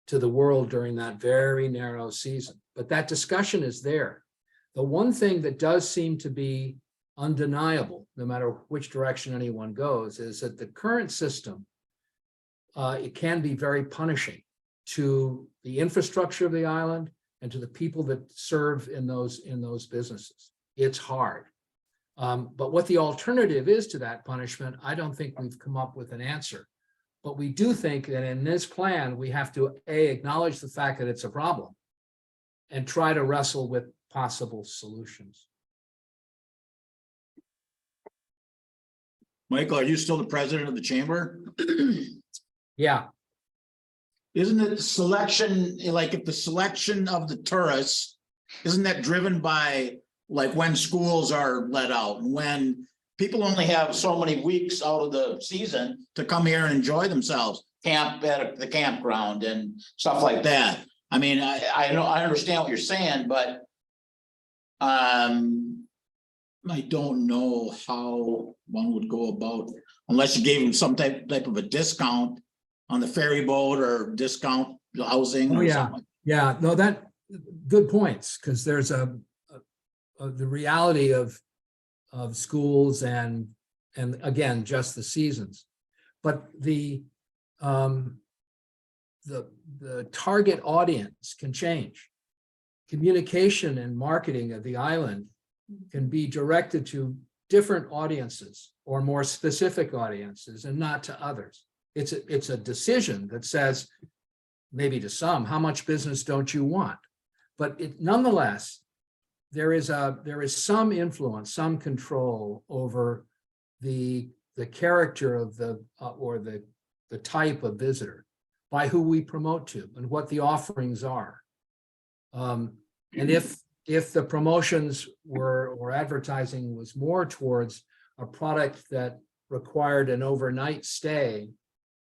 to the world during that very narrow season. But that discussion is there. The one thing that does seem to be undeniable, no matter which direction anyone goes, is that the current system, it can be very punishing to the infrastructure of the island and to the people that serve in those businesses. It's hard. But what the alternative is to that punishment, I don't think we've come up with an answer. But we do think that in this plan, we have to acknowledge the fact that it's a problem and try to wrestle with possible solutions. Michael, are you still the president of the chamber? Yeah, isn't it the selection, like if the selection of the tourists, isn't that driven by like when schools are let out and when people only have so many weeks out of the season to come here and enjoy themselves, camp at the campground and stuff like that. I mean, I know, I understand what you're saying, but I don't know how one would go about, unless you gave them some type of a discount on the ferry boat or discount housing Oh, or yeah. something. Yeah, no, that, good points, because there's the reality of schools and again, just the seasons. But the target audience can change. Communication and marketing of the island can be directed to different audiences or more specific audiences and not to others. It's a decision that says, maybe to some, how much business don't you want? But nonetheless, there is some influence, some control over the character of the type of visitor by who we promote to and what the offerings are. And if the promotions or advertising was more towards a product that required an overnight stay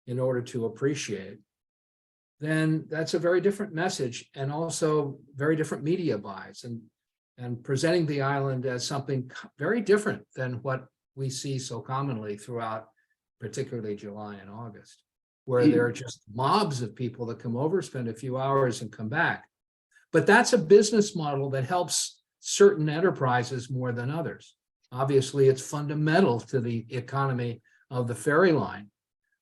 in order to appreciate, then that's a very different message and also very different media buys and presenting the island as something very different than what we see so commonly throughout, particularly July and August, where there are just mobs of people that come over, spend a few hours and come back. But that's a business model that helps certain enterprises more than others. Obviously, it's fundamental to the economy of the ferry line.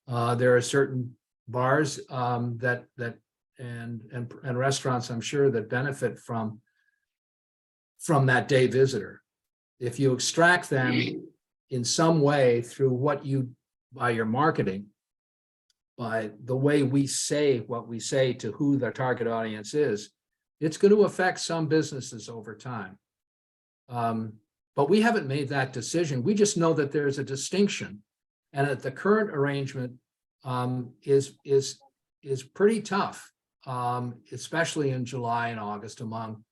There are certain bars and restaurants, I'm sure, that benefit from that day visitor. If you extract them in some way through what you, by your marketing, by the way we say what we say to who the target audience is, it's going to affect some businesses over time. But we haven't made that decision. We just know that there's a distinction and that the current arrangement is pretty tough, especially in July and August among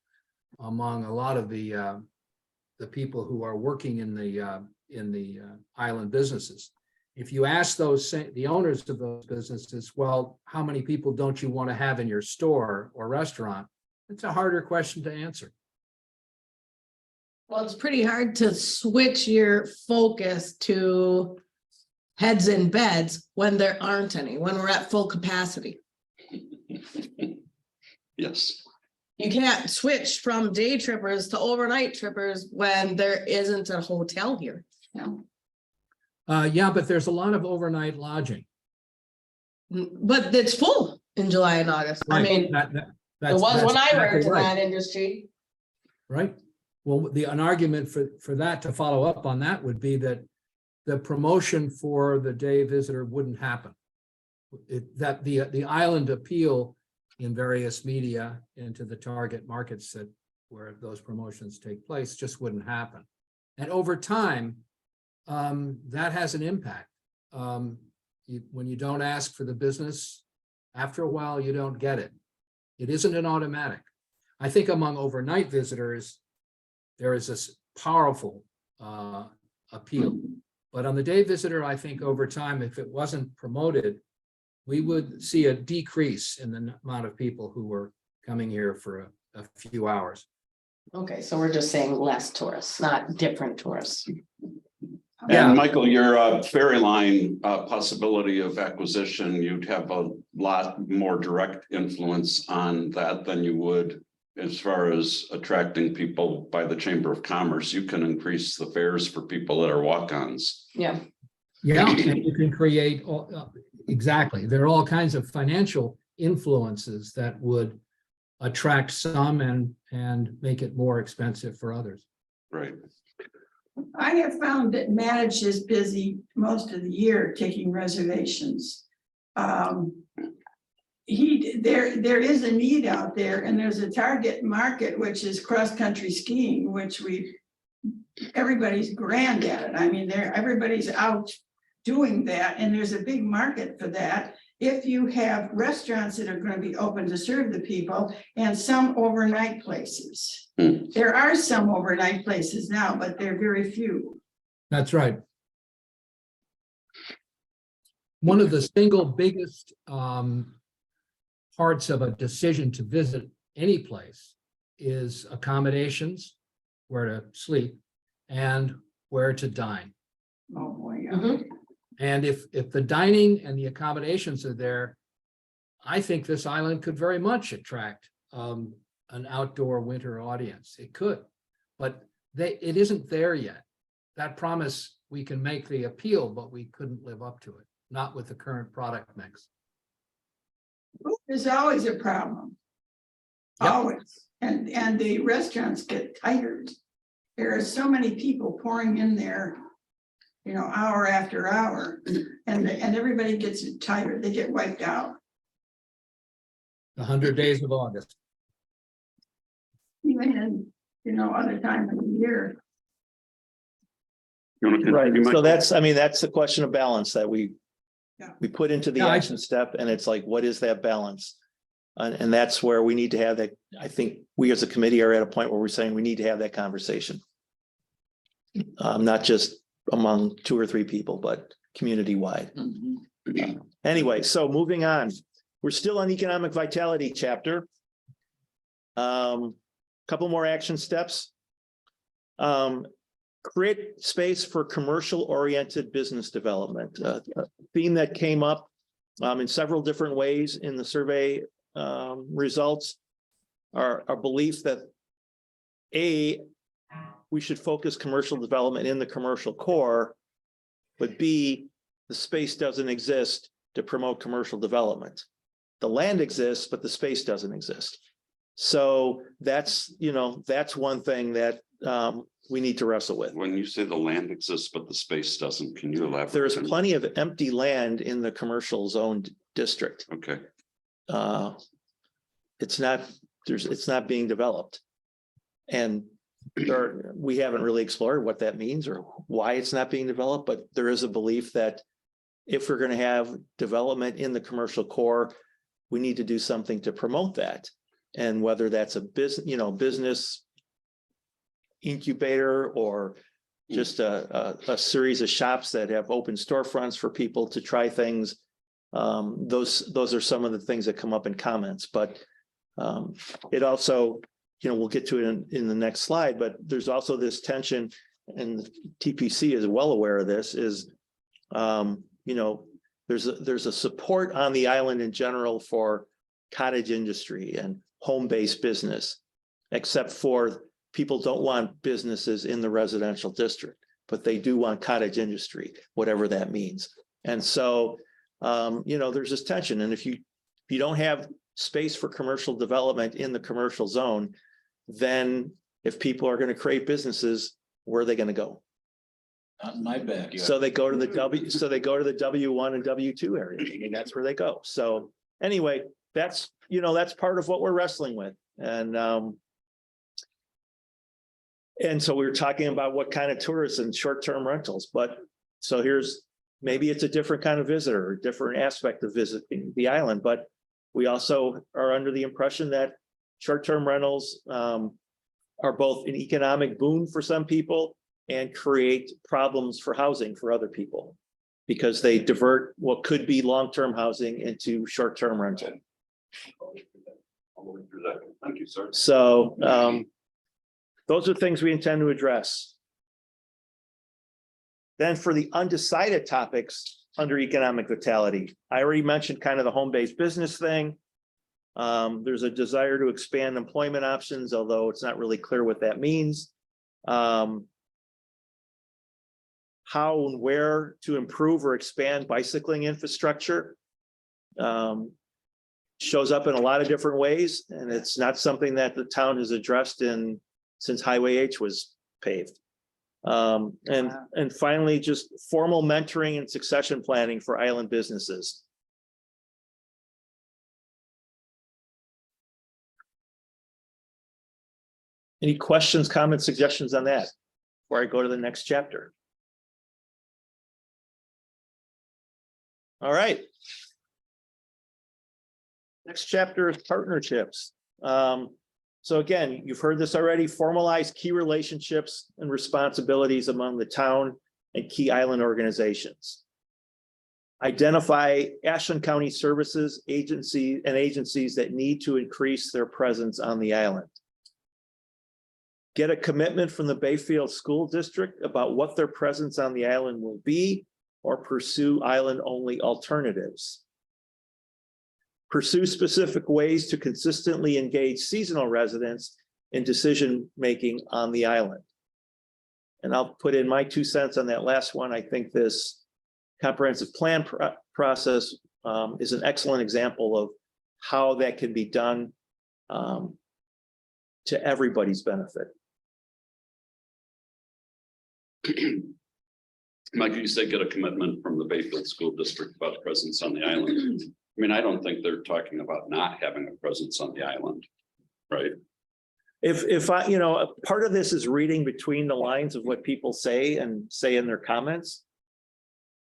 a lot of the people who are working in the island businesses. If you ask the owners of those businesses, well, how many people don't you want to have in your store or restaurant? It's a harder question to answer. Well, it's pretty hard to switch your focus to heads in beds when there aren't any, when we're at full capacity. Yes. You can't switch from day trippers to overnight trippers when there isn't a hotel here. Yeah, but there's a lot of overnight lodging. But it's full in July and August. I Right, mean, it was that's when I exactly worked in right. that industry. Right. Well, an argument for that, to follow up on that, would be that the promotion for the day visitor wouldn't happen. That the island appeal in various media into the target markets where those promotions take place just wouldn't happen. And over time, that has an impact. When you don't ask for the business, after a while, you don't get it. It isn't an automatic. I think among overnight visitors, there is this powerful appeal. But on the day visitor, I think over time, if it wasn't promoted, we would see a decrease in the amount of people who were coming here for a few hours. Okay, so we're just saying less tourists, not different tourists. Yeah. And Michael, your ferry line possibility of acquisition, you'd have a lot more direct influence on that than you would as far as attracting people by the Chamber of Commerce. You can increase the fares for people that are walk-ons. Yeah. Yeah, and you can create, exactly. There are all kinds of financial influences that would attract some and make it more expensive for others. Right. I have found that Manage is busy most of the year taking reservations. There is a need out there, and there's a target market, which is cross-country skiing, which everybody's grand at it. I mean, everybody's out doing that, and there's a big market for that. if you have restaurants that are gonna be open to serve the people and some overnight places. Hmm. There are some overnight places now, but they're very few. That's right. One of the single biggest parts of a decision to visit any place is accommodations, where to sleep, and where to dine. Oh, boy, yeah. Mhm. And if the dining and the accommodations are there, I think this island could very much attract an outdoor winter audience. It could, but it isn't there yet. That promise, we can make the appeal, but we couldn't live up to it, not with the current product mix. There's always a problem. Yep. Always. And the restaurants get tired. There are so many people pouring in there, you know, hour after hour, and everybody gets tired. They get wiped out. The 100 days of August. Even in, you know, other times of the year. You wanna Right, continue, so Michael? that's the question of balance that we Yeah. put into the Yeah, I- action step, and it's like, what is that balance? And that's where we need to have that, I think we as a committee are at a point where we're saying we need to have that conversation. Not just among 2 or 3 people, but community-wide. Anyway, so moving on, we're still on economic vitality chapter. Couple more action steps. Create space for commercial-oriented business development, a theme that came up in several different ways in the survey results. Our belief that we should focus commercial development in the commercial core, but B, the space doesn't exist to promote commercial development. The land exists, but the space doesn't exist. So that's one thing that we need to wrestle with. When you say the land exists, but the space doesn't, can you elaborate? There's plenty of empty land in the commercial zone district. Okay, It's not being developed. And we haven't really explored what that means or why it's not being developed, but there is a belief that if we're going to have development in the commercial core, we need to do something to promote that. And whether that's a business incubator or just a series of shops that have open storefronts for people to try things. Those are some of the things that come up in comments, but it also, we'll get to it in the next slide, but there's also this tension, and the TPC is well aware of this, is there's a support on the island in general for cottage industry and home-based business, except for people don't want businesses in the residential district, but they do want cottage industry, whatever that means. And so, there's this tension. And if you don't have space for commercial development in the commercial zone, then if people are going to create businesses, where are they going to go? Not in my backyard. So they go to the W1 and W2 area. I mean, that's where they go. So anyway, that's part of what we're wrestling with. And so we were talking about what kind of tourists and short-term rentals, but so maybe it's a different kind of visitor, a different aspect of visiting the island, but we also are under the impression that short-term rentals are both an economic boon for some people and create problems for housing for other people, because they divert what could be long-term housing into short-term rental. thank you, sir. So those are things we intend to address. Then for the undecided topics under economic vitality, I already mentioned kind of the home-based business thing. There's a desire to expand employment options, although it's not really clear what that means. How and where to improve or expand bicycling infrastructure shows up in a lot of different ways, and it's not something that the town has addressed since Highway H was paved. And finally, just formal mentoring and succession planning for island businesses. Any questions, comments, suggestions on that before I go to the next chapter? All right. Next chapter is partnerships. So again, you've heard this already, formalize key relationships and responsibilities among the town and key island organizations. Identify Ashland County services, agencies that need to increase their presence on the island. Get a commitment from the Bayfield School District about what their presence on the island will be, or pursue island-only alternatives. Pursue specific ways to consistently engage seasonal residents in decision-making on the island. And I'll put in my 2 cents on that last one. I think this comprehensive plan process is an excellent example of how that can be done to everybody's benefit. Mike, you say get a commitment from the Bayfield School District about presence on the island. I mean, I don't think they're talking about not having a presence on the island, right? If I, you know, part of this is reading between the lines of what people say and say in their comments.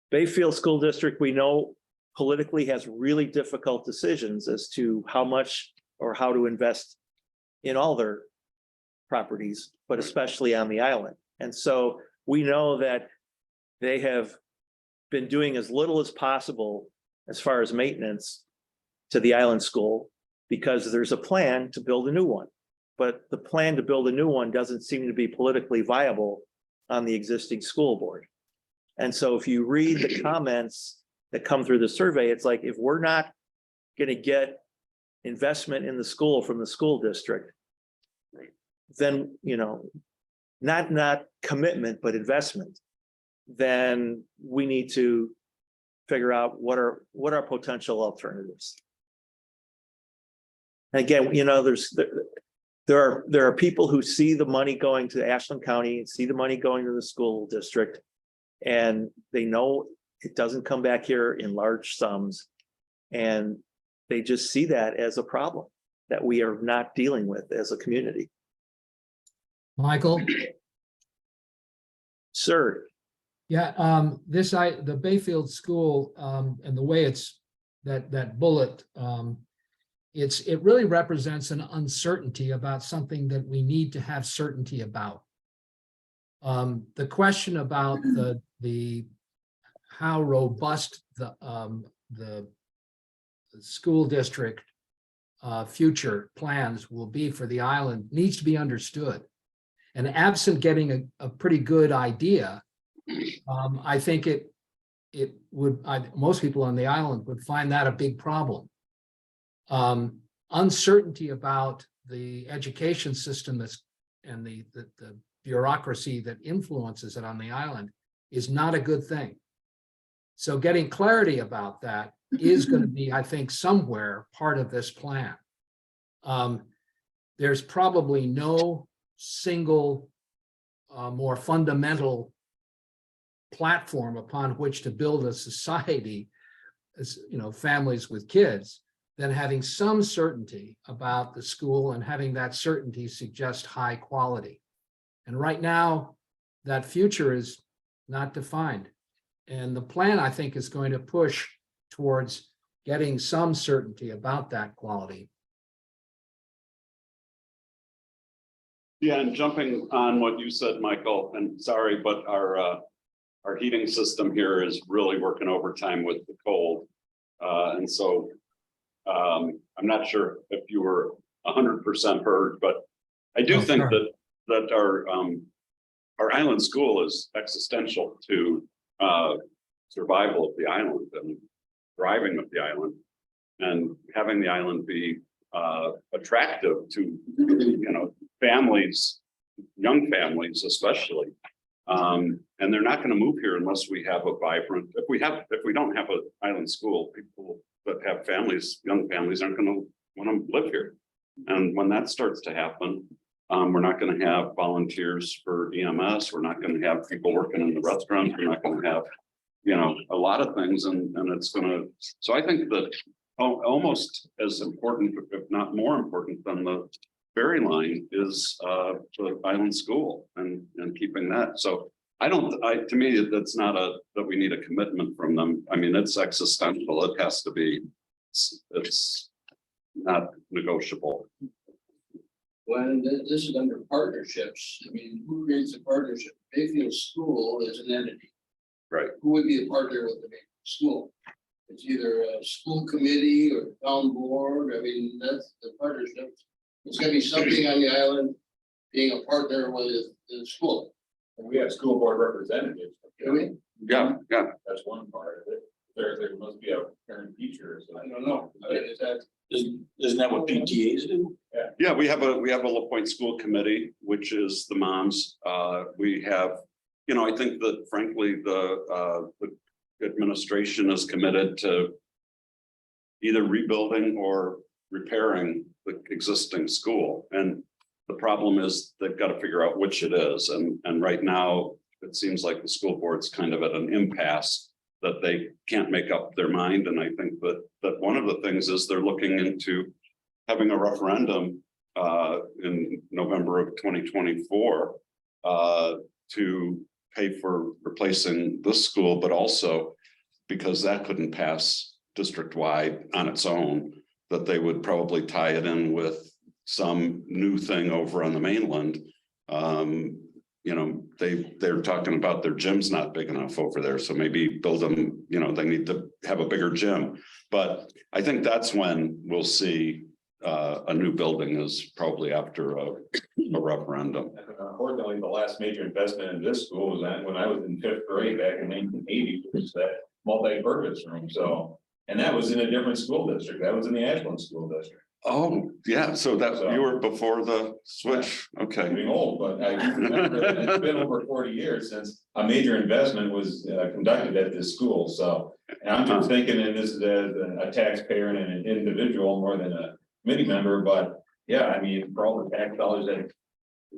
Bayfield School District, we know politically has really difficult decisions as to how much or how to invest in all their properties, but especially on the island. And so we know that they have been doing as little as possible as far as maintenance to the island school, because there's a plan to build a new one. But the plan to build a new one doesn't seem to be politically viable on the existing school board. And so if you read the comments that come through the survey, it's like, if we're not going to get investment in the school from the school district, then, you know, not commitment, but investment, then we need to figure out what are potential alternatives. And again, you know, there are people who see the money going to Ashland County and see the money going to the school district, and they know it doesn't come back here in large sums, and they just see that as a problem that we are not dealing with as a community. Michael? Sir. Yeah, the Bayfield School, and the way it's that bullet, it really represents an uncertainty about something that we need to have certainty about. The question about the how robust the school district future plans will be for the island needs to be understood. And absent getting a pretty good idea, I think most people on the island would find that a big problem. Uncertainty about the education system and the bureaucracy that influences it on the island is not a good thing. So getting clarity about that is going to be, I think, somewhere part of this plan. There's probably no single more fundamental platform upon which to build a society, as you know, families with kids, than having some certainty about the school, and having that certainty suggest high quality. And right now, that future is not defined. And the plan, I think, is going to push towards getting some certainty about that quality. Yeah, and jumping on what you said, Michael, and sorry, but our heating system here is really working overtime with the cold. And so I'm not sure if you were 100% heard, but I do think that our island school is existential to survival of the island and thriving of the island, and having the island be attractive to, you know, families, young families especially. And they're not going to move here unless we have a vibrant, if we don't have an island school, people that have families, young families, aren't going to want to live here. And when that starts to happen, we're not going to have volunteers for EMS. We're not going to have people working in the restaurants. We're not going to have, you know, a lot of things, and it's going to, so I think that almost as important, if not more important than the ferry line, is the island school and keeping that. So to me, that's not that we need a commitment from them. I mean, it's existential. It has to be, it's not negotiable. When this is under partnerships, I mean, who creates a partnership? Bayfield School is an entity. Right. Who would be a partner with the Bayfield School? It's either a school committee or town board. I mean, that's the partnership. It's gonna be something on the island being a partner with the school. And we have school board representatives. Do we? Yeah, yeah. That's one part of it. There must be a parent teacher. So I don't know. I mean, is that, Isn't that what PTAs do? Yeah, we have a LaPointe School Committee, which is the moms. We have, I think that frankly, the administration is committed to either rebuilding or repairing the existing school. And the problem is they've got to figure out which it is. And right now, it seems like the school board's kind of at an impasse that they can't make up their mind. And I think that one of the things is they're looking into having a referendum in November of 2024 to pay for replacing this school, but also because that couldn't pass district-wide on its own, that they would probably tie it in with some new thing over on the mainland. They're talking about their gym's not big enough over there, so maybe build them, they need to have a bigger gym. But I think that's when we'll see a new building is probably after a referendum. Unfortunately, the last major investment in this school was when I was in 5th grade back in 1980, was that multi-purpose room. So, and that was in a different school district. That was in the Ashland School District. Oh, yeah, so that you were before the switch, okay. Getting old, but I remember that it's been over 40 years since a major investment was conducted at this school. So, and I'm just thinking, and this is as a taxpayer and an individual more than a committee member, but yeah, I mean, for all the tax dollars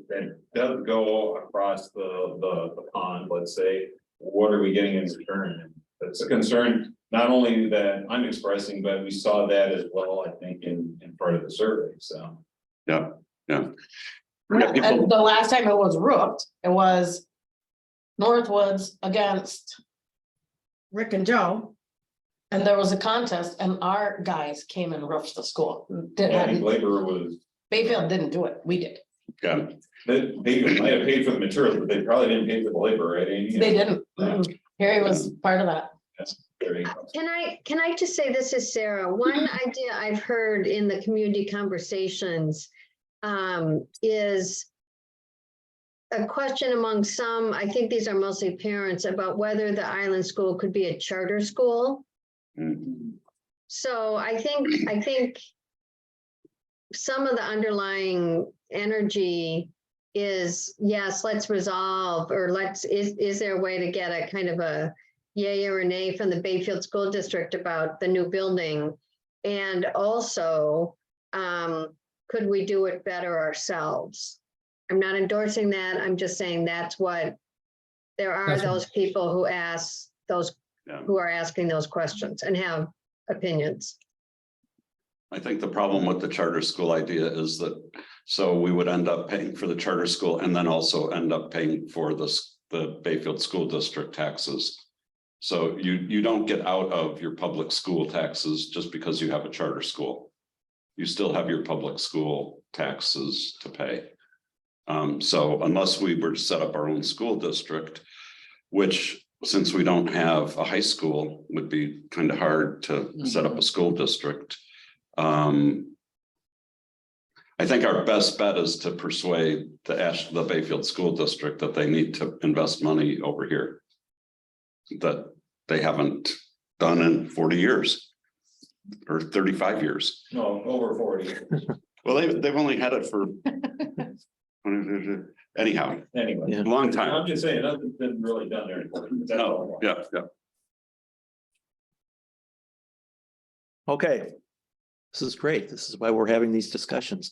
that does go across the pond, let's say, what are we getting in return? And that's a concern, not only that I'm expressing, but we saw that as well, I think, in part of the survey, so. Yeah. And the last time it was roofed, it was Northwoods against Rick and Joe. And there was a contest and our guys came and roofed the school. I think labor was, Bayfield didn't do it, we did. Yeah, they might have paid for the materials, but they probably didn't pay for the labor, right, Amy? They didn't. Harry was part of that. There you go. Can I just say, this is Sarah, one idea I've heard in the community conversations is a question among some, I think these are mostly parents, about whether the island school could be a charter school. So I think some of the underlying energy is, yes, let's resolve, or is there a way to get a kind of a yay or nay from the Bayfield School District about the new building? And also, could we do it better ourselves? I'm not endorsing that. I'm just saying that's what, there are those people who ask those, who are asking those questions and have opinions. I think the problem with the charter school idea is that, so we would end up paying for the charter school and then also end up paying for the Bayfield School District taxes. So you don't get out of your public school taxes just because you have a charter school. You still have your public school taxes to pay. So unless we were to set up our own school district, which since we don't have a high school, would be kind of hard to set up a school district. I think our best bet is to persuade the Bayfield School District that they need to invest money over here that they haven't done in 40 years or 35 years. No, over 40. Well, they've only had it for anyhow, Anyway. a long time. I'm just saying, nothing's been really done there. That's No, all. yeah. Okay. This is great. This is why we're having these discussions.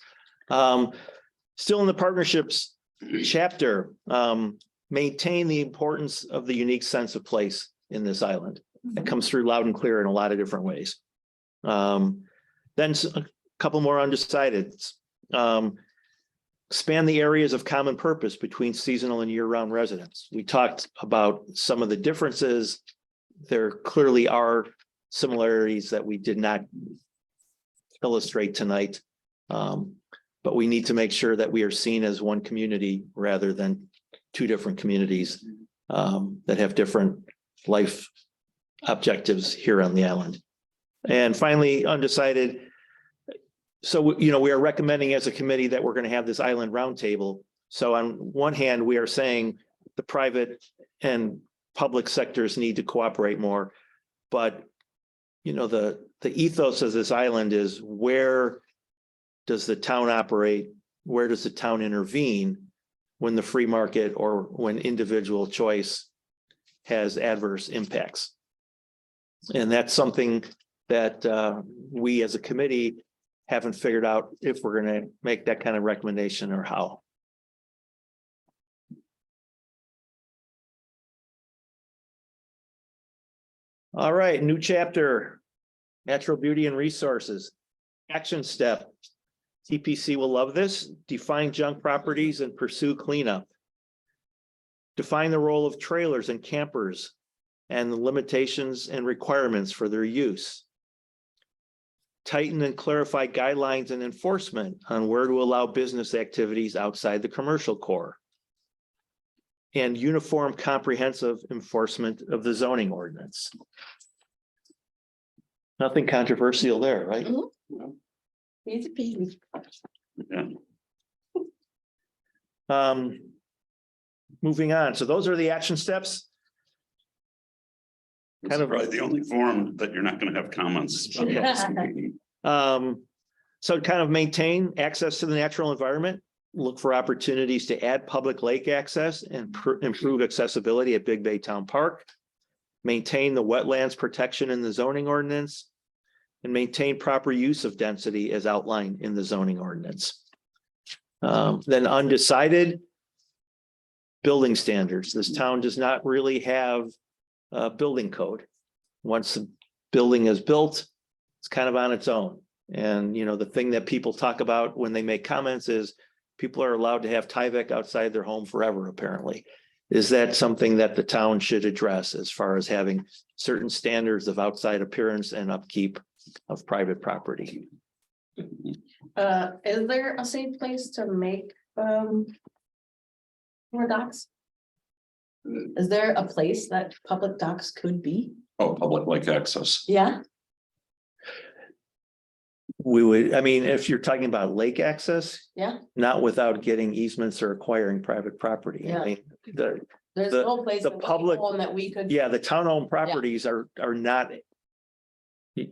Still in the partnerships chapter, maintain the importance of the unique sense of place in this island. It comes through loud and clear in a lot of different ways. Then a couple more undecideds. Expand the areas of common purpose between seasonal and year-round residents. We talked about some of the differences. There clearly are similarities that we did not illustrate tonight. But we need to make sure that we are seen as one community rather than two different communities that have different life objectives here on the island. And finally, undecided. So, you know, we are recommending as a committee that we're going to have this island roundtable. So on one hand, we are saying the private and public sectors need to cooperate more. But, you know, the ethos of this island is, where does the town operate? Where does the town intervene when the free market or when individual choice has adverse impacts? And that's something that we as a committee haven't figured out if we're going to make that kind of recommendation or how. All right, new chapter, natural beauty and resources. Action step. TPC will love this. Define junk properties and pursue cleanup. Define the role of trailers and campers and the limitations and requirements for their use. Tighten and clarify guidelines and enforcement on where to allow business activities outside the commercial core. And uniform comprehensive enforcement of the zoning ordinance. Nothing controversial there, right? Easy peasy. Moving on. So those are the action steps. It's probably the only forum that you're not going to have comments. So kind of maintain access to the natural environment, look for opportunities to add public lake access and improve accessibility at Big Bay Town Park, maintain the wetlands protection in the zoning ordinance, and maintain proper use of density as outlined in the zoning ordinance. Then undecided, building standards. This town does not really have a building code. Once the building is built, it's kind of on its own. And, you know, the thing that people talk about when they make comments is people are allowed to have Tyvek outside their home forever, apparently. Is that something that the town should address as far as having certain standards of outside appearance and upkeep of private property? Is there a safe place to make more docks? Is there a place that public docks could be? Oh, public lake access. Yeah, We would, I mean, if you're talking about lake access, yeah, not without getting easements or acquiring private property. Yeah. I mean, there's The- no place. the in public- Wayne that we could. yeah, the town-owned properties are not. It'd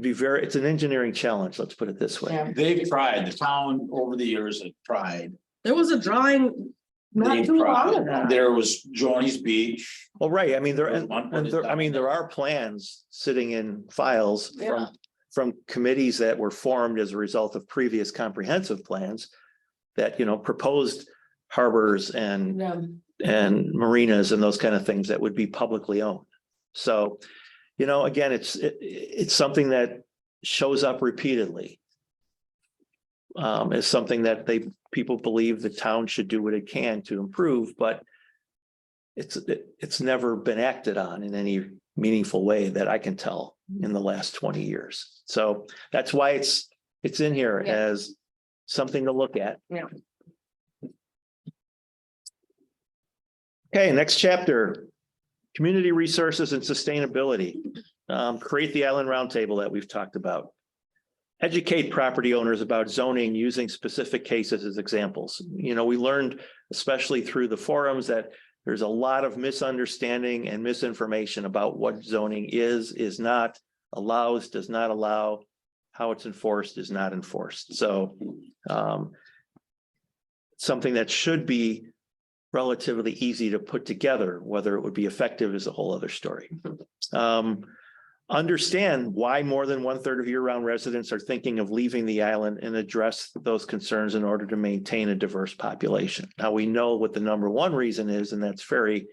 be very, it's an engineering challenge, let's put it this way. Yeah. They've tried, the town over the years have tried. There was a drawing not They've too long tried. ago. There was Joni's Beach. Well, right, I mean, there, There's one and there, I mean, there are plans sitting in files Yeah. from committees that were formed as a result of previous comprehensive plans that, you know, proposed harbors and Yeah. marinas and those kind of things that would be publicly owned. So, you know, again, it's something that shows up repeatedly. It's something that people believe the town should do what it can to improve, but it's never been acted on in any meaningful way that I can tell in the last 20 years. So that's why it's in here Yeah. as something to look at. Yeah. Okay, next chapter, community resources and sustainability. Create the island roundtable that we've talked about. Educate property owners about zoning using specific cases as examples. You know, we learned, especially through the forums, that there's a lot of misunderstanding and misinformation about what zoning is not, allows, does not allow, how it's enforced, is not enforced. So something that should be relatively easy to put together. Whether it would be effective is a whole other story. Understand why more than 1/3 of year-round residents are thinking of leaving the island, and address those concerns in order to maintain a diverse population. Now, we know what the number one reason is, and that's ferry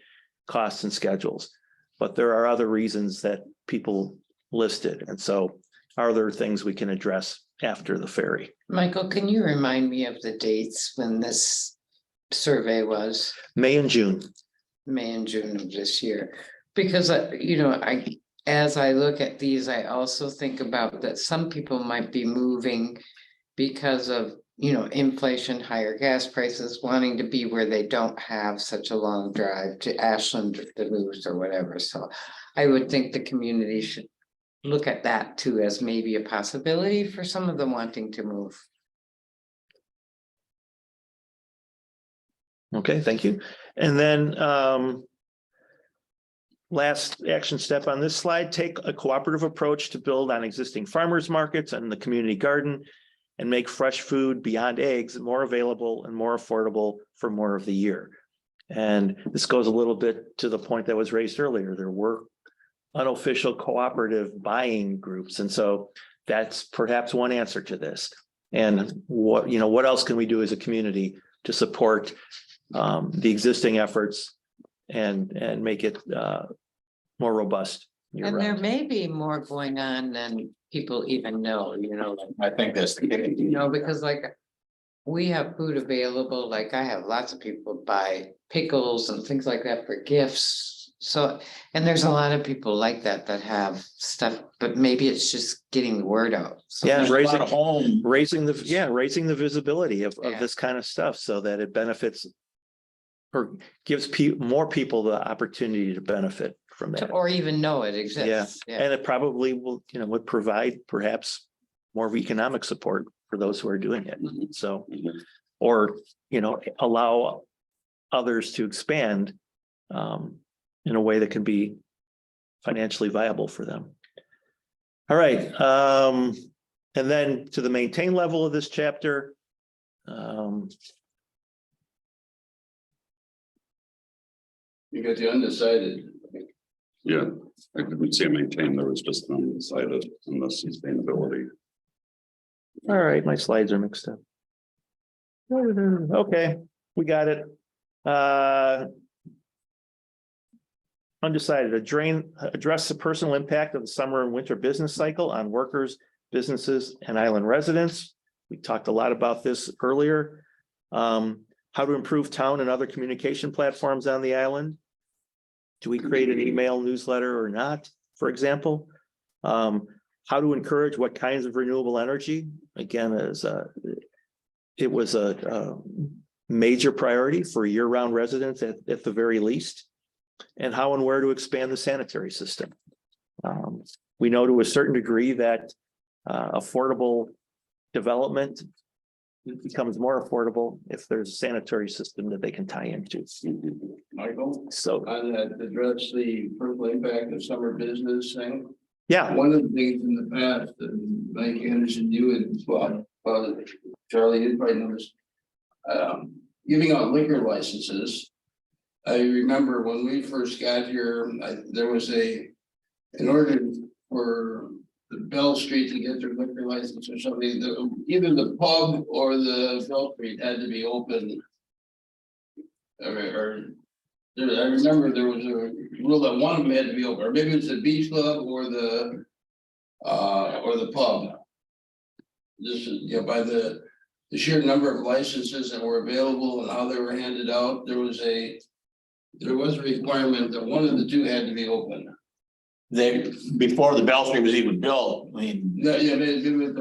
costs and schedules. But there are other reasons that people listed. And so are there things we can address after the ferry? Michael, can you remind me of the dates when this survey was? May and June. May and June of this year? Because, as I look at these, I also think about that some people might be moving because of, inflation, higher gas prices, wanting to be where they don't have such a long drive to Ashland or Duluth or whatever. So I would think the community should look at that too as maybe a possibility for some of them wanting to move. Okay, thank you. And then last action step on this slide, take a cooperative approach to build on existing farmers markets and the community garden and make fresh food beyond eggs more available and more affordable for more of the year. And this goes a little bit to the point that was raised earlier. There were unofficial cooperative buying groups. And so that's perhaps one answer to this. And what else can we do as a community to support the existing efforts and make it more robust? And there may be more going on than people even know, I think that's the case. because like we have food available, like I have lots of people buy pickles and things like that for gifts. So, and there's a lot of people like that have stuff, but maybe it's just getting the word out. So Yeah, There's a lot of home. raising the visibility of Yeah. this kind of stuff so that it benefits or gives more people the opportunity to benefit from that. or even know it exists. Yeah. And it probably will, would provide perhaps more economic support for those who are doing it. So, or, allow others to expand in a way that can be financially viable for them. All right. And then to the maintain level of this chapter. You got the undecided. Yeah, I couldn't see a maintain, there was just an undecided on the sustainability. All right, my slides are mixed up. Okay, we got it. Undecided, address the personal impact of the summer and winter business cycle on workers, businesses, and island residents. We talked a lot about this earlier. How to improve town and other communication platforms on the island. Do we create an email newsletter or not, for example? How to encourage what kinds of renewable energy? Again, it was a major priority for year-round residents at the very least. And how and where to expand the sanitary system. We know to a certain degree that affordable development becomes more affordable if there's a sanitary system that they can tie into. Michael, So, on that, address the personal impact of summer business thing. yeah, One of the things in the past, Mike Anderson, you and well, Charlie, you probably noticed. Giving out liquor licenses. I remember when we first got here, there was an ordinance for the Bell Street to get their liquor license or something. Either the pub or the Bell Street had to be open. I remember there was a rule that one of them had to be open, or maybe it's the beach club or the pub. This is, by the sheer number of licenses that were available and how they were handed out, there was a requirement that one of the two had to be open. Before the Bell Street was even built, I mean, Yeah,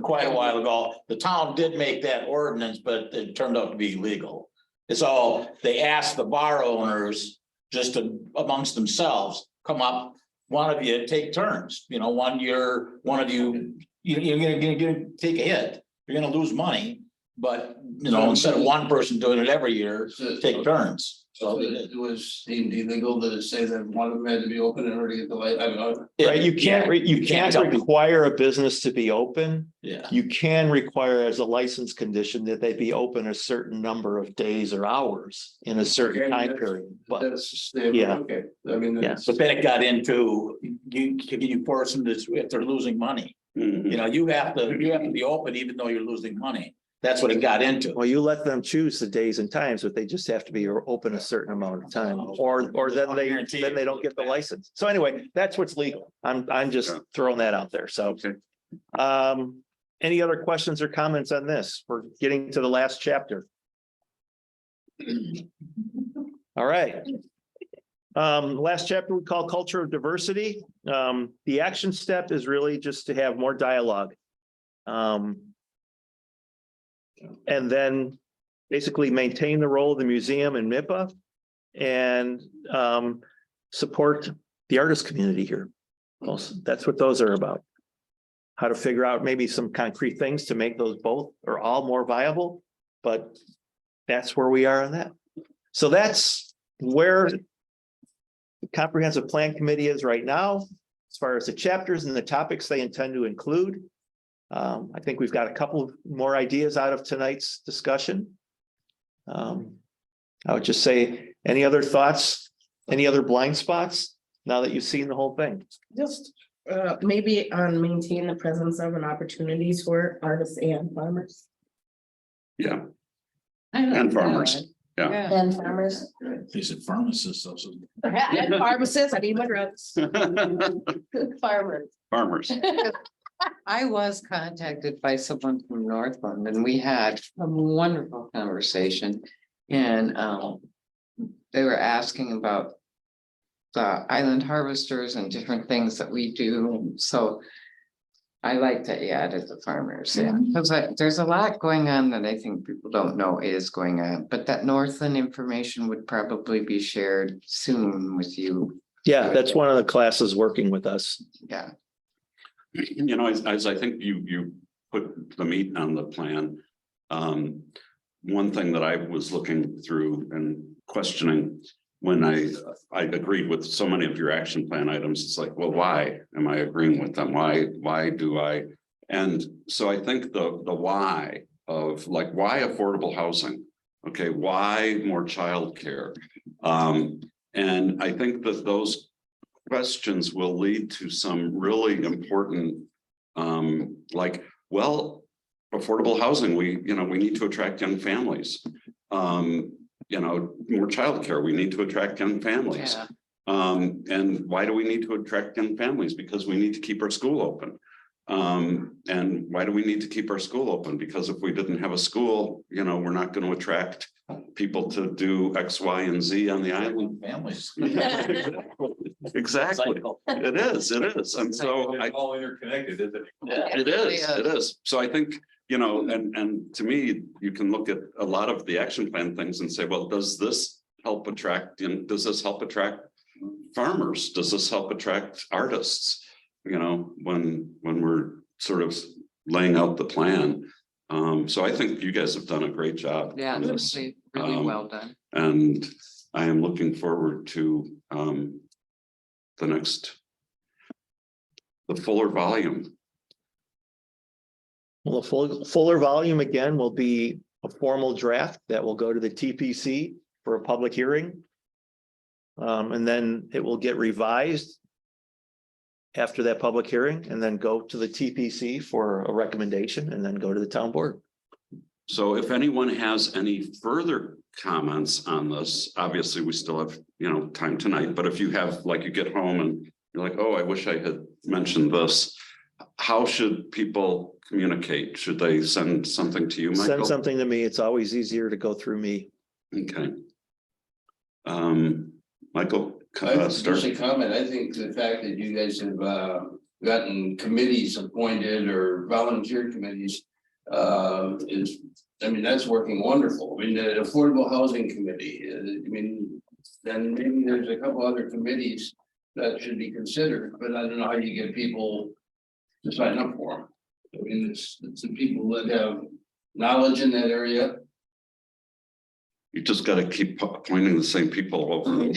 quite a while ago, the town did make that ordinance, but it turned out to be illegal. It's all, they asked the bar owners just to, amongst themselves, come up, one of you take turns, one year, one of you, you're gonna take a hit, you're gonna lose money. But, instead of one person doing it every year, take turns. So it was deemed illegal to say that one of them had to be open in order to get the light. I don't know. right, you can't tell people. require a business to be open. Yeah. You can require as a license condition that they be open a certain number of days or hours in a certain time period, but That's, Yeah. okay, I mean, Yeah. that's. But then it got into, you force them to, if they're losing money, Mhm. you have to be open even though you're losing money. That's what it got into. well, you let them choose the days and times, but they just have to be open a certain amount of time, or then they don't get the license. So anyway, that's what's legal. I'm just throwing that out there. So, Okay. any other questions or comments on this? We're getting to the last chapter. All right. Last chapter we call culture of diversity. The action step is really just to have more dialogue. And then basically maintain the role of the museum and MIPA and support the artist community here. Also, that's what those are about. How to figure out maybe some concrete things to make those both or all more viable, but that's where we are on that. So that's where the comprehensive plan committee is right now, as far as the chapters and the topics they intend to include. I think we've got a couple more ideas out of tonight's discussion. I would just say, any other thoughts, any other blind spots now that you've seen the whole thing? Just maybe on maintain the presence of and opportunities for artists and farmers. Yeah, and farmers. Yeah. And farmers. They said pharmacists also. And pharmacists, I need my drugs. Farmers. Farmers. I was contacted by someone from Northland and we had a wonderful conversation. And they were asking about the island harvesters and different things that we do. So I like to add as the farmers, yeah, because there's a lot going on that I think people don't know is going on, but that Northland information would probably be shared soon with you. Yeah, that's one of the classes working with us. Yeah. You know, as I think you put the meat on the plan. One thing that I was looking through and questioning when I agreed with so many of your action plan items, it's like, well, why am I agreeing with them? Why do I? And so I think the why of like, why affordable housing? Okay, why more childcare? And I think that those questions will lead to some really important, like, well, affordable housing, we need to attract young families. More childcare, we need to attract young families. Yeah. And why do we need to attract young families? Because we need to keep our school open. And why do we need to keep our school open? Because if we didn't have a school, we're not going to attract people to do X, Y, and Z on the island. Families. Exactly. It is. And so It's all interconnected, isn't it? it is. So I think, and to me, you can look at a lot of the action plan things and say, well, does this help attract, does this help attract farmers? Does this help attract artists? When we're sort of laying out the plan. So I think you guys have done a great job. Yeah, on this. really well done. And I am looking forward to the fuller volume. Well, the fuller volume again will be a formal draft that will go to the TPC for a public hearing. And then it will get revised after that public hearing and then go to the TPC for a recommendation and then go to the town board. So if anyone has any further comments on this, obviously we still have, time tonight, but if you have, like, you get home and you're like, oh, I wish I had mentioned this. How should people communicate? Should they send something to you, Michael? Send something to me. It's always easier to go through me. Okay. Michael, Just a comment, I think the fact that you guys have gotten committees appointed or volunteer committees that's working wonderful. I mean, the Affordable Housing Committee, then maybe there's a couple other committees that should be considered, but I don't know how you get people to sign up for them. I mean, it's the people that have knowledge in that area. you just got to keep appointing the same people over. You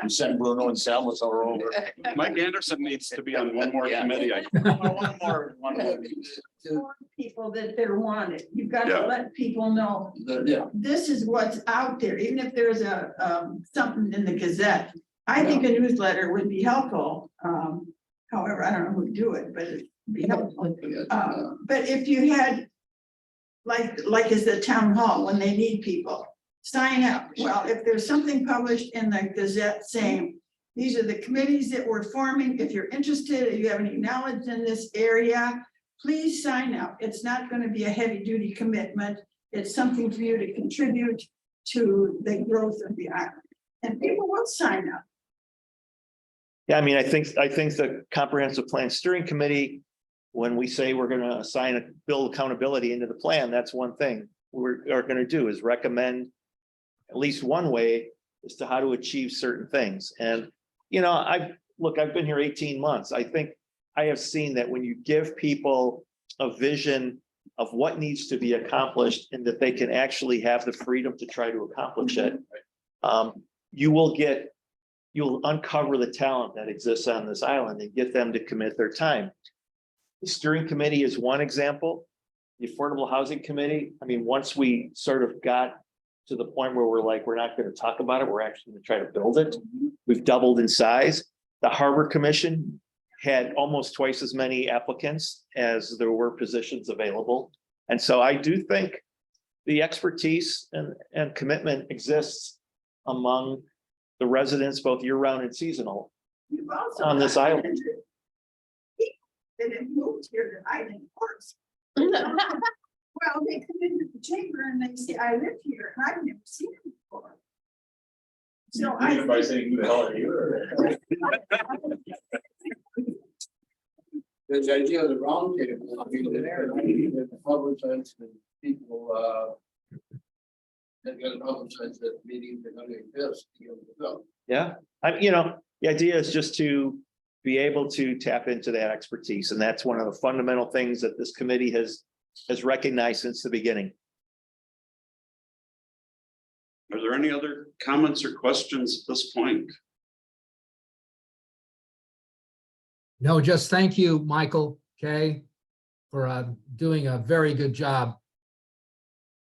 send Bruno and Salvatore over. Mike Anderson needs to be on one more committee. One more. Inform people that they're wanted. You've got Yeah. to let people know Yeah, this is what's out there, even if there's something in the Gazette. I think a newsletter would be helpful. However, I don't know who would do it, but it'd be helpful. But if you had, like is the town hall, when they need people, sign up. Well, if there's something published in the Gazette saying, these are the committees that we're forming, if you're interested, if you have any knowledge in this area, please sign up. It's not going to be a heavy duty commitment. It's something for you to contribute to the growth of the island. and people will sign up. Yeah, I mean, I think the comprehensive plan steering committee, when we say we're gonna assign a build accountability into the plan, that's one thing we're gonna do is recommend. At least one way as to how to achieve certain things. And, you know, I've been here 18 months. I think I have seen that when you give people a vision of what needs to be accomplished and that they can actually have the freedom to try to accomplish it, you'll uncover the talent that exists on this island and get them to commit their time. The steering committee is one example. The Affordable Housing Committee, I mean, once we sort of got to the point where we're like, we're not going to talk about it, we're actually going to try to build it. We've doubled in size. The Harbor Commission had almost twice as many applicants as there were positions available. And so I do think the expertise and commitment exists among the residents, both year-round and seasonal, You've also on this got island. people that have moved here that I think works. Well, they come into the chamber and they say, I live here, and I've never seen it before. So I. By saying, who the hell are you? The idea of the round table, I mean, the publicize and people, they're gonna publicize that meetings are gonna exist. Yeah, the idea is just to be able to tap into that expertise. And that's one of the fundamental things that this committee has recognized since the beginning. Are there any other comments or questions at this point? No, just thank you, Michael, Kay, for doing a very good job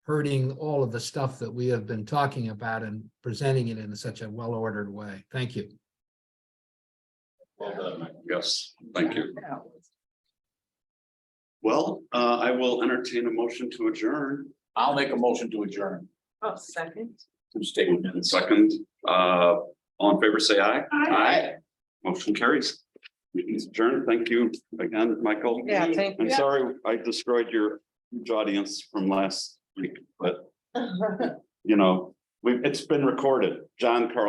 herding all of the stuff that we have been talking about and presenting it in such a well-ordered way. Thank you. Well done. Yes, thank you. Well, I will entertain a motion to adjourn. I'll make a motion to adjourn. Oh, second. Who's taking And second, all in favor, say aye. Aye. Motion carries. Meeting's adjourned. Thank you again, Michael. Yeah, thank I'm you. sorry I destroyed your huge audience from last week, but you know, it's been recorded. John, Carl.